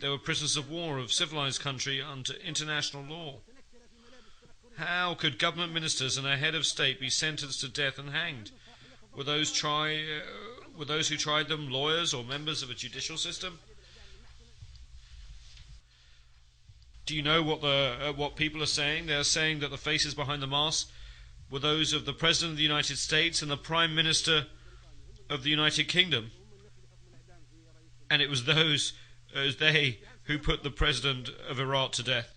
They were prisoners of war of civilized country under international law. How could government ministers and a head of state be sentenced to death and hanged? Were those who tried them lawyers or members of a judicial system? Do you know what people are saying? They are saying that the faces behind the masks were those of the President of the United States and the Prime Minister of the United Kingdom, and it was they who put the President of Iraq to death.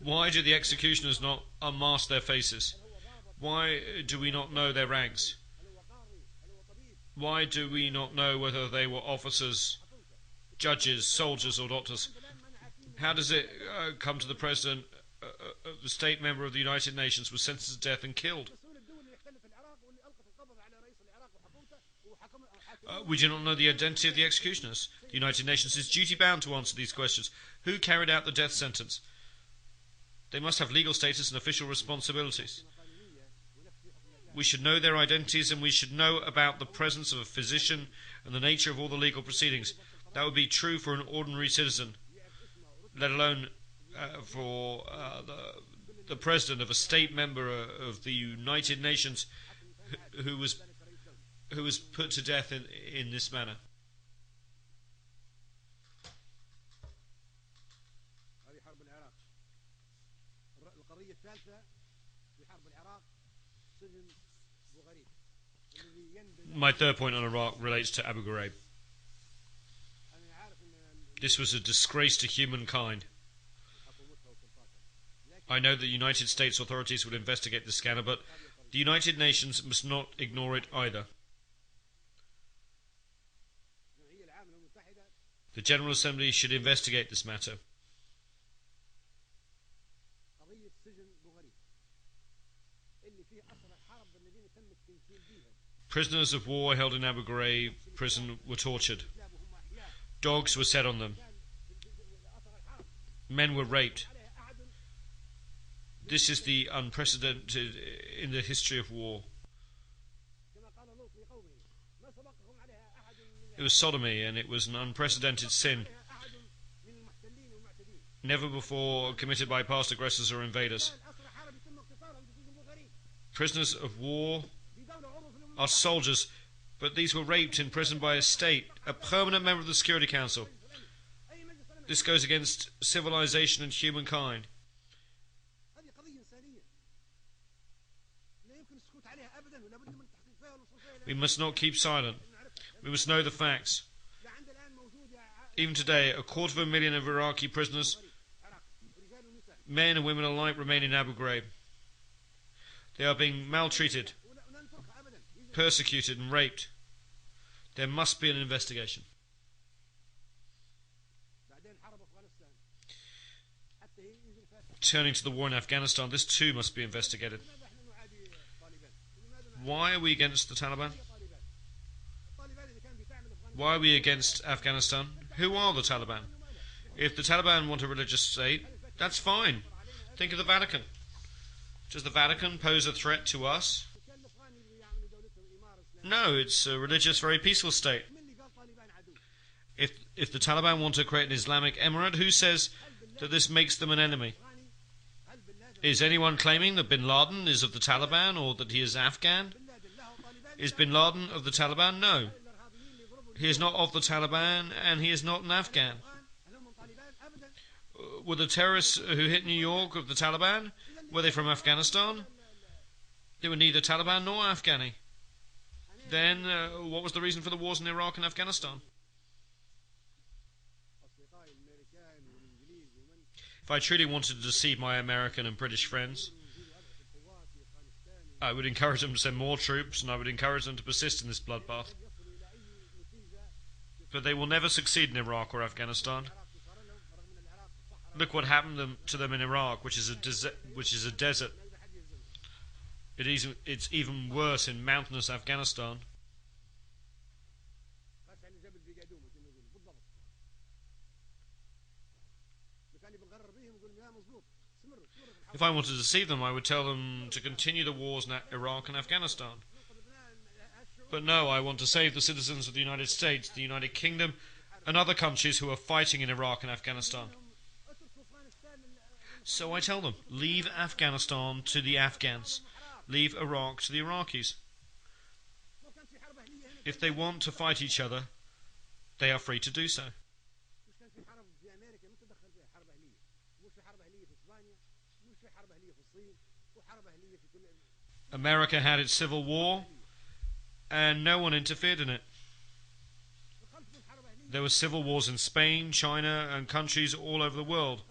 Why do the executioners not unmask their faces? Why do we not know their ranks? Why do we not know whether they were officers, judges, soldiers or doctors? How does it come to the President, the state member of the United Nations, was sentenced to death and killed? We do not know the identity of the executioners. The United Nations is duty-bound to answer these questions. Who carried out the death sentence? They must have legal status and official responsibilities. We should know their identities, and we should know about the presence of a physician and the nature of all the legal proceedings. That would be true for an ordinary citizen, let alone for the president of a state member of the United Nations who was put to death in this manner. My third point on Iraq relates to Abu Ghraib. This was a disgrace to humankind. I know that the United States authorities would investigate the scanner, but the United Nations must not ignore it either. The General Assembly should investigate this matter. Prisoners of war held in Abu Ghraib prison were tortured. Dogs were set on them. Men were raped. This is the unprecedented in the history of war. It was sodomy, and it was an unprecedented sin, never before committed by past aggressors or invaders. Prisoners of war are soldiers, but these were raped in prison by a state, a permanent member of the Security Council. This goes against civilization and humankind. We must not keep silent. We must know the facts. Even today, 250,000 of Iraqi prisoners, men and women alike, remain in Abu Ghraib. They are being maltreated, persecuted and raped. There must be an investigation. Turning to the war in Afghanistan, this too must be investigated. Why are we against the Taliban? Why are we against Afghanistan? Who are the Taliban? If the Taliban want a religious state, that's fine. Think of the Vatican. Does the Vatican pose a threat to us? No, it's a religious, very peaceful state. If the Taliban want to create an Islamic emirate, who says that this makes them an enemy? Is anyone claiming that bin Laden is of the Taliban or that he is Afghan? Is bin Laden of the Taliban? No. He is not of the Taliban and he is not an Afghan. Were the terrorists who hit New York of the Taliban? Were they from Afghanistan? They were neither Taliban nor Afghani. Then what was the reason for the wars in Iraq and Afghanistan? If I truly wanted to deceive my American and British friends, I would encourage them to send more troops, and I would encourage them to persist in this bloodbath. But they will never succeed in Iraq or Afghanistan. Look what happened to them in Iraq, which is a desert. It's even worse in mountainous Afghanistan. If I wanted to deceive them, I would tell them to continue the wars in Iraq and Afghanistan. But no, I want to save the citizens of the United States, the United Kingdom, and other countries who are fighting in Iraq and Afghanistan. So I tell them, leave Afghanistan to the Afghans. Leave Iraq to the Iraqis. If they want to fight each other, they are free to do so. America had its civil war, and no one interfered in it. There were civil wars in Spain, China, and countries all over the world.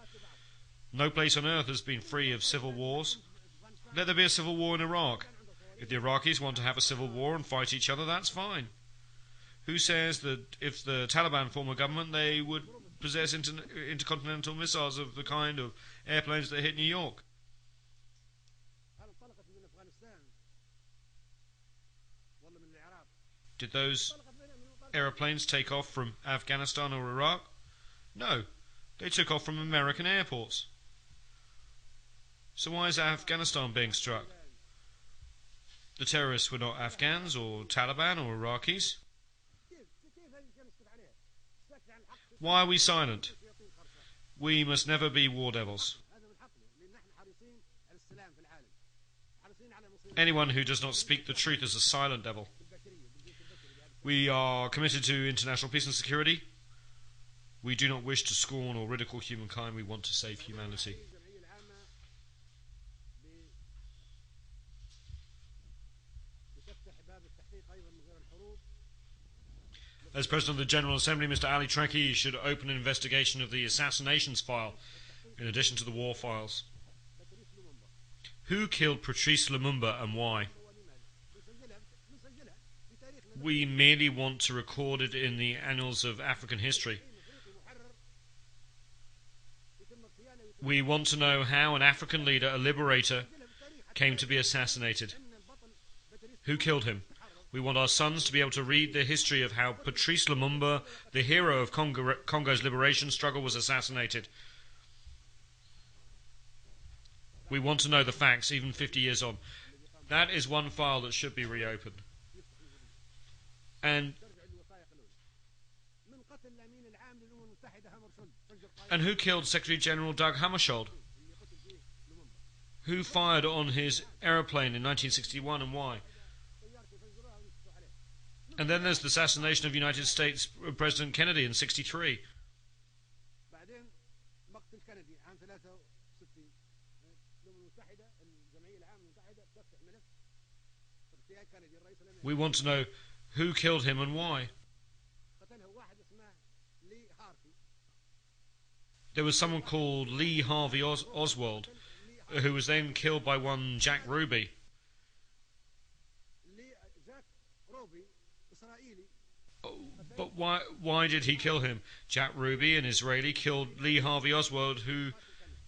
No place on earth has been free of civil wars. Let there be a civil war in Iraq. If the Iraqis want to have a civil war and fight each other, that's fine. Who says that if the Taliban form a government, they would possess intercontinental missiles of the kind of airplanes that hit New York? Did those aeroplanes take off from Afghanistan or Iraq? No, they took off from American airports. So why is Afghanistan being struck? The terrorists were not Afghans or Taliban or Iraqis. Why are we silent? We must never be war devils. Anyone who does not speak the truth is a silent devil. We are committed to international peace and security. We do not wish to scorn or ridicule humankind. We want to save humanity. As President of the General Assembly, Mr. Ali Trekkie should open an investigation of the assassinations file, in addition to the war files. Who killed Patrice Lumumba and why? We merely want to record it in the annals of African history. We want to know how an African leader, a liberator, came to be assassinated. Who killed him? We want our sons to be able to read the history of how Patrice Lumumba, the hero of Congo's liberation struggle, was assassinated. We want to know the facts, even 50 years on. That is one file that should be reopened. And who killed Secretary General Doug Hammarskjöld? Who fired on his aeroplane in 1961 and why? And then there's the assassination of United States President Kennedy in 1963. We want to know who killed him and why. There was someone called Lee Harvey Oswald, who was then killed by one Jack Ruby. But why did he kill him? Jack Ruby, an Israeli, killed Lee Harvey Oswald, who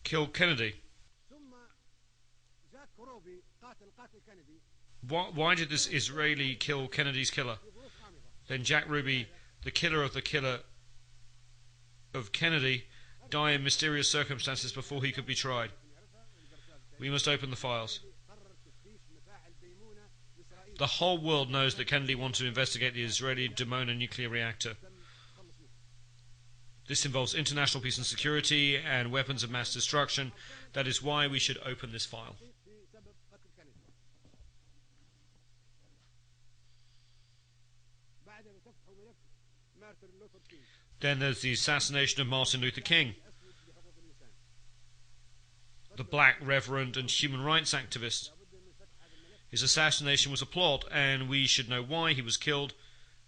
killed Kennedy. Why did this Israeli kill Kennedy's killer? Then Jack Ruby, the killer of Kennedy, die in mysterious circumstances before he could be tried. We must open the files. The whole world knows that Kennedy wanted to investigate the Israeli Dimona nuclear reactor. This involves international peace and security and weapons of mass destruction. That is why we should open this file. Then there's the assassination of Martin Luther King, the black reverend and human rights activist. His assassination was a plot, and we should know why he was killed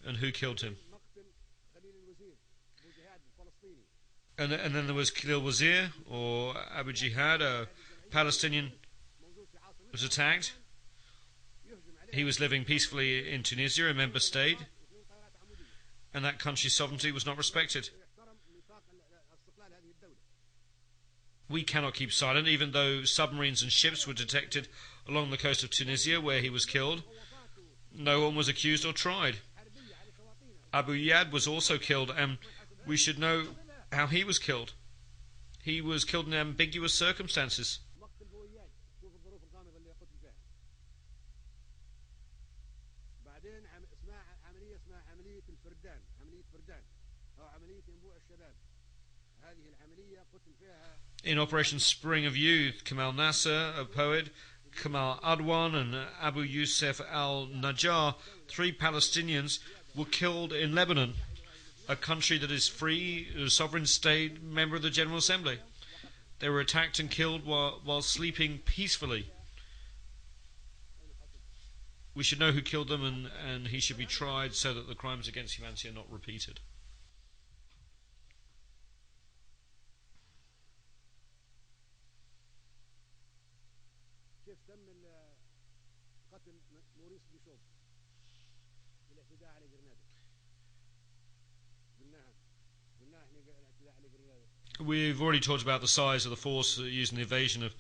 and who killed him. And then there was Khalil Wazir, or Abu Jihad, a Palestinian, was attacked. He was living peacefully in Tunisia, a member state, and that country's sovereignty was not respected. We cannot keep silent, even though submarines and ships were detected along the coast of Tunisia where he was killed. No one was accused or tried. Abu Yad was also killed, and we should know how he was killed. He was killed in ambiguous circumstances. In Operation Spring of Youth, Kamal Nasser, a poet, Kamal Adwan and Abu Yusuf al-Najjar, 3 Palestinians, were killed in Lebanon, a country that is free, a sovereign state, member of the General Assembly. They were attacked and killed while sleeping peacefully. We should know who killed them, and he should be tried so that the crimes against humanity are not repeated. We've already talked about the size of the force used in the invasion of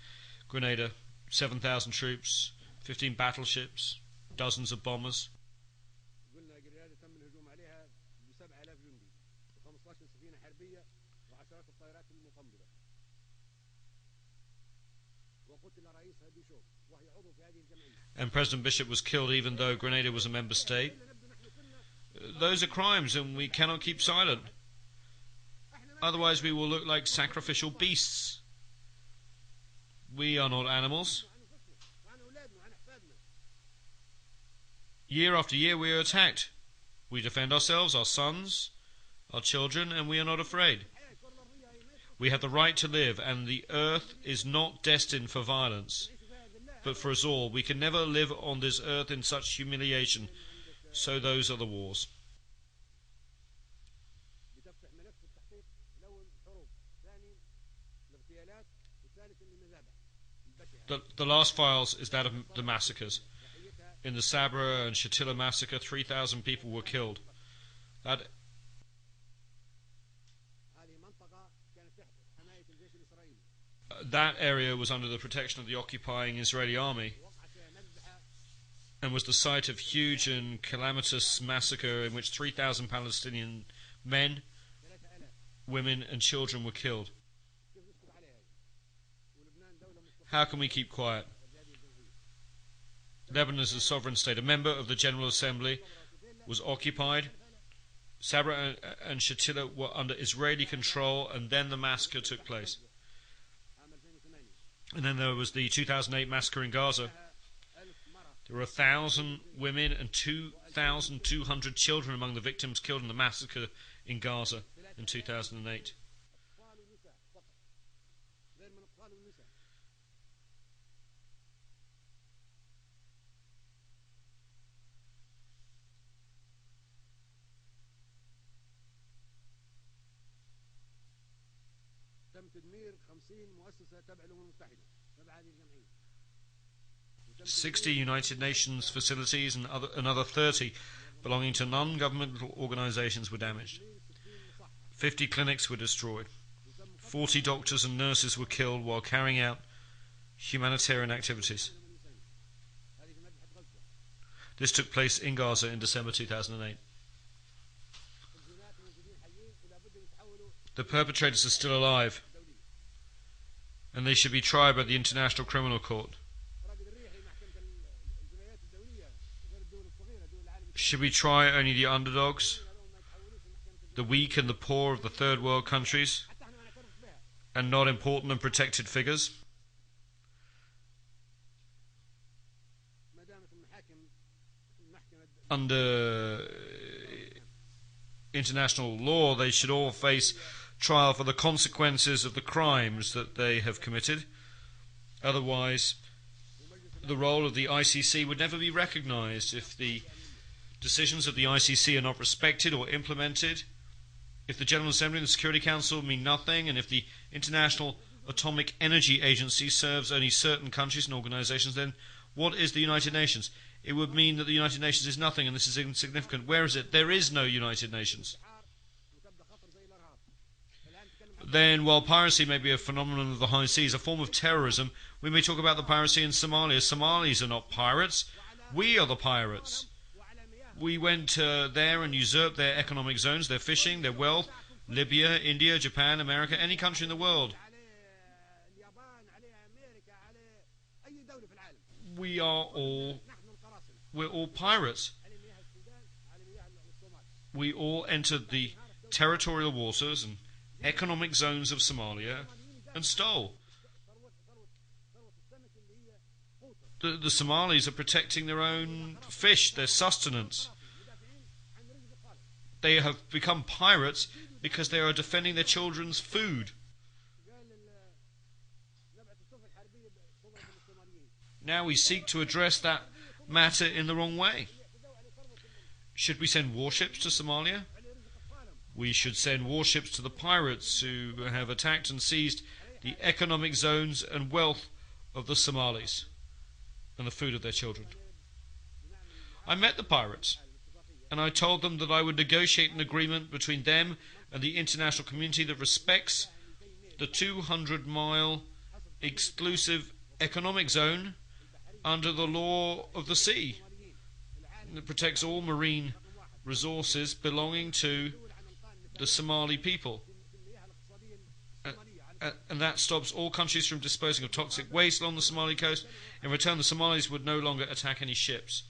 Grenada. 7,000 troops, 15 battleships, dozens of bombers. And President Bishop was killed even though Grenada was a member state. Those are crimes, and we cannot keep silent. Otherwise we will look like sacrificial beasts. We are not animals. Year after year we are attacked. We defend ourselves, our sons, our children, and we are not afraid. We have the right to live, and the earth is not destined for violence, but for us all. We can never live on this earth in such humiliation, so those are the wars. The last files is that of the massacres. In the Sabra and Shatila massacre, 3,000 people were killed. That area was under the protection of the occupying Israeli army and was the site of huge and calamitous massacre in which 3,000 Palestinian men, women and children were killed. How can we keep quiet? Lebanon is a sovereign state. A member of the General Assembly was occupied. Sabra and Shatila were under Israeli control, and then the massacre took place. And then there was the 2008 massacre in Gaza. There were 1,000 women and 2,200 children among the victims killed in the massacre in Gaza in 2008. تدمير 50 مؤسسة تابعة للأمم المتحدة تبع هذه الجمعية. 60 United Nations facilities and another 30 belonging to non-governmental organizations were damaged. 50 clinics were destroyed. 40 doctors and nurses were killed while carrying out humanitarian activities. This took place in Gaza in December 2008. The perpetrators are still alive, and they should be tried by the International Criminal Court. Should we try only the underdogs, the weak and the poor of the third world countries, and not important and protected figures? Under international law, they should all face trial for the consequences of the crimes that they have committed. Otherwise, the role of the ICC would never be recognized. If the decisions of the ICC are not respected or implemented, if the General Assembly and the Security Council mean nothing, and if the International Atomic Energy Agency serves only certain countries and organizations, then what is the United Nations? It would mean that the United Nations is nothing, and this is insignificant. Where is it? There is no United Nations. Then, while piracy may be a phenomenon of the high seas, a form of terrorism, we may talk about the piracy in Somalia. Somalis are not pirates. We are the pirates. We went there and usurped their economic zones, their fishing, their wealth. Libya, India, Japan, America, any country in the world. We're all pirates. We all entered the territorial waters and economic zones of Somalia and stole. The Somalis are protecting their own fish, their sustenance. They have become pirates because they are defending their children's food. Now we seek to address that matter in the wrong way. Should we send warships to Somalia? We should send warships to the pirates who have attacked and seized the economic zones and wealth of the Somalis and the food of their children. I met the pirates, and I told them that I would negotiate an agreement between them and the international community that respects the 200-mile exclusive economic zone under the law of the sea, and that protects all marine resources belonging to the Somali people. And that stops all countries from disposing of toxic waste along the Somali coast. In return, the Somalis would no longer attack any ships.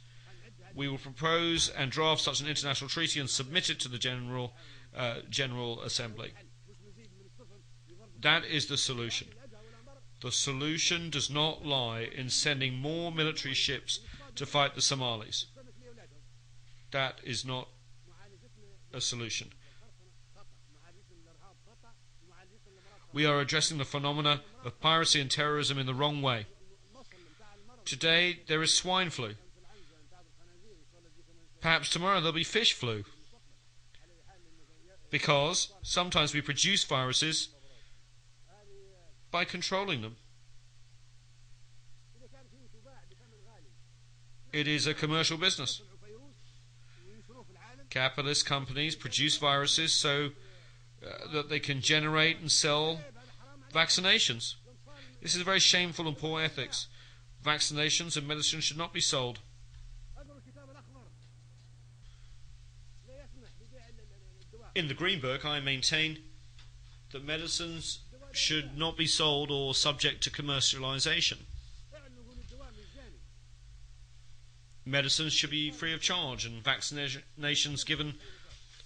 We will propose and draft such an international treaty and submit it to the General Assembly. That is the solution. The solution does not lie in sending more military ships to fight the Somalis. That is not a solution. We are addressing the phenomena of piracy and terrorism in the wrong way. Today there is swine flu. Perhaps tomorrow there'll be fish flu. Because sometimes we produce viruses by controlling them. It is a commercial business. Capitalist companies produce viruses so that they can generate and sell vaccinations. This is very shameful and poor ethics. Vaccinations and medicine should not be sold. In the Green Book, I maintain that medicines should not be sold or subject to commercialization. Medicines should be free of charge and vaccinations given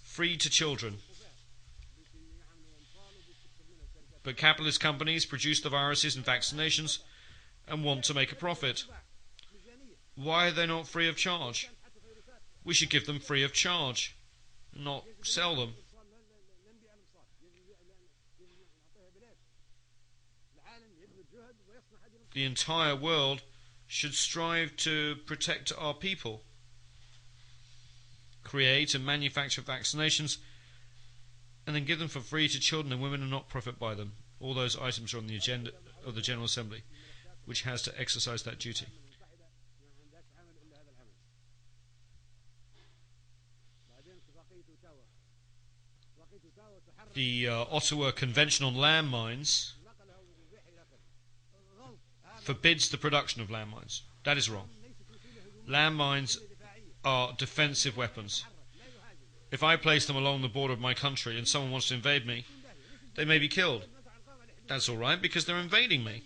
free to children. But capitalist companies produce the viruses and vaccinations and want to make a profit. Why are they not free of charge? We should give them free of charge, not sell them. The entire world should strive to protect our people, create and manufacture vaccinations, and then give them for free to children and women and not profit by them. All those items are on the agenda of the General Assembly, which has to exercise that duty. The Ottawa Convention on Landmines forbids the production of landmines. That is wrong. Landmines are defensive weapons. If I place them along the border of my country and someone wants to invade me, they may be killed. That's all right, because they're invading me.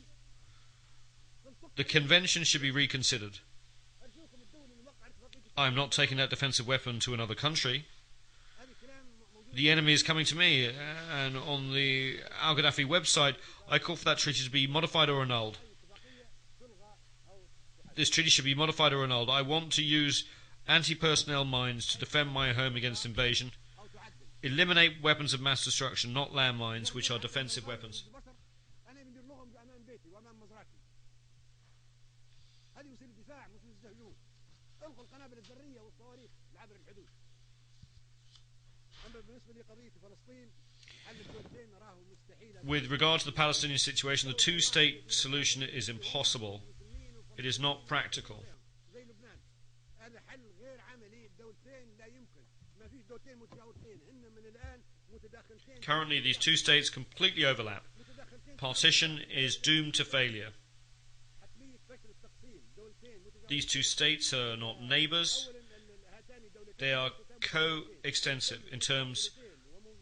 The convention should be reconsidered. I'm not taking that defensive weapon to another country. The enemy is coming to me, and on the Gadaffi website, I call for that treaty to be modified or annulled. This treaty should be modified or annulled. I want to use anti-personnel mines to defend my home against invasion. Eliminate weapons of mass destruction, not landmines, which are defensive weapons. With regard to the Palestinian situation, the two-state solution is impossible. It is not practical. Currently, these two states completely overlap. Partition is doomed to failure. These two states are not neighbours. They are co-extensive in terms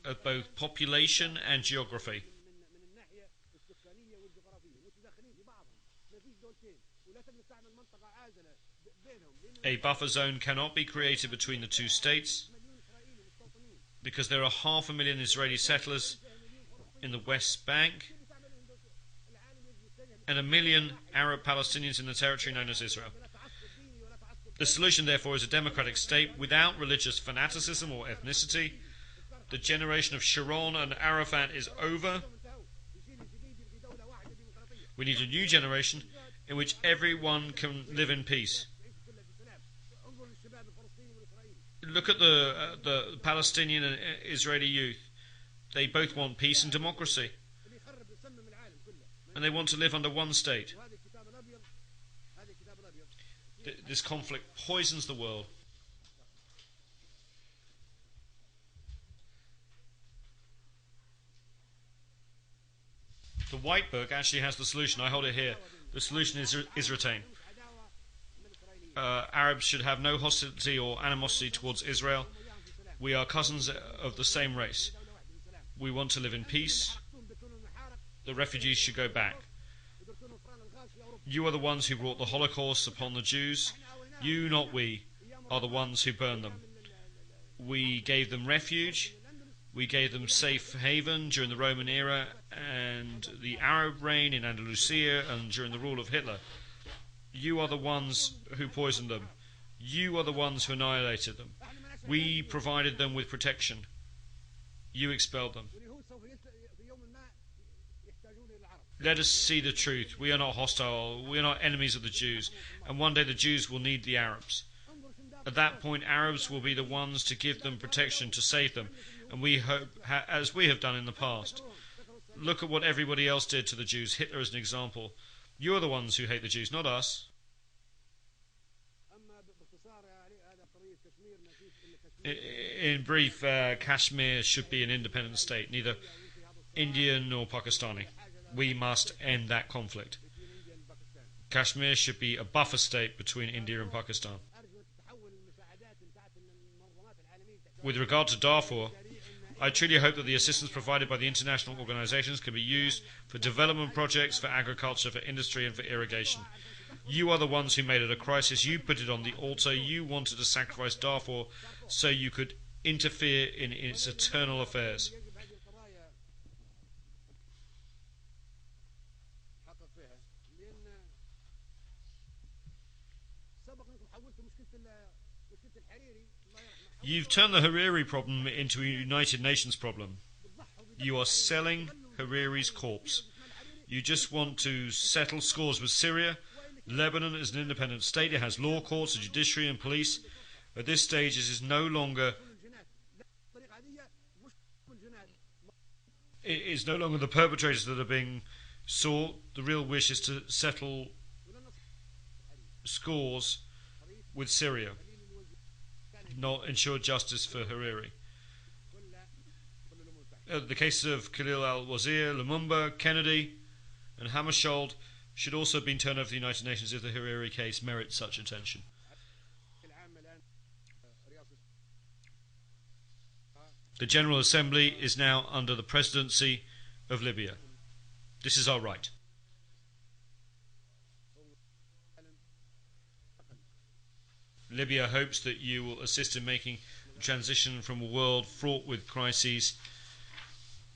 of both population and geography. A buffer zone cannot be created between the two states because there are 500,000 Israeli settlers in the West Bank, and 1 million Arab Palestinians in the territory known as Israel. The solution, therefore, is a democratic state without religious fanaticism or ethnicity. The generation of Sharon and Arafat is over. We need a new generation in which everyone can live in peace. Look at the Palestinian and Israeli youth. They both want peace and democracy. And they want to live under one state. This conflict poisons the world. The White Book actually has the solution. I hold it here. The solution is retain. Arabs should have no hostility or animosity towards Israel. We are cousins of the same race. We want to live in peace. The refugees should go back. You are the ones who brought the Holocaust upon the Jews. You, not we, are the ones who burned them. We gave them refuge. We gave them safe haven during the Roman era and the Arab reign in Andalusia and during the rule of Hitler. You are the ones who poisoned them. You are the ones who annihilated them. We provided them with protection. You expelled them. Let us see the truth. We are not hostile. We are not enemies of the Jews. And one day the Jews will need the Arabs. At that point, Arabs will be the ones to give them protection, to save them. And we hope, as we have done in the past. Look at what everybody else did to the Jews. Hitler is an example. You are the ones who hate the Jews, not us. In brief, Kashmir should be an independent state, neither Indian nor Pakistani. We must end that conflict. Kashmir should be a buffer state between India and Pakistan. With regard to Darfur, I truly hope that the assistance provided by the international organisations can be used for development projects, for agriculture, for industry and for irrigation. You are the ones who made it a crisis. You put it on the altar. You wanted to sacrifice Darfur so you could interfere in its eternal affairs. You've turned the Hariri problem into a United Nations problem. You are selling Hariri's corpse. You just want to settle scores with Syria. Lebanon is an independent state. It has law courts, a judiciary and police. At this stage, it is no longer the perpetrators that are being sought. The real wish is to settle scores with Syria, not ensure justice for Hariri. The cases of Khalil al-Wazir, Lumumba, Kennedy and Hammarskjöld should also have been turned over to the United Nations if the Hariri case merits such attention. The General Assembly is now under the presidency of Libya. This is our right. Libya hopes that you will assist in making the transition from a world fraught with crises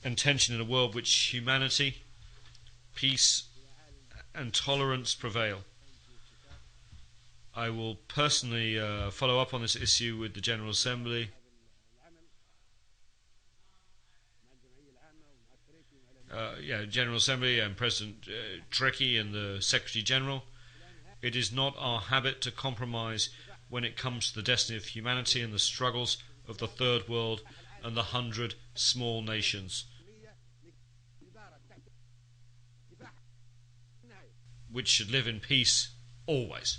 and tension in a world which humanity, peace and tolerance prevail. I will personally follow up on this issue with the General Assembly. General Assembly and President Trecki and the Secretary General. It is not our habit to compromise when it comes to the destiny of humanity and the struggles of the Third World and the 100 small nations, which should live in peace always.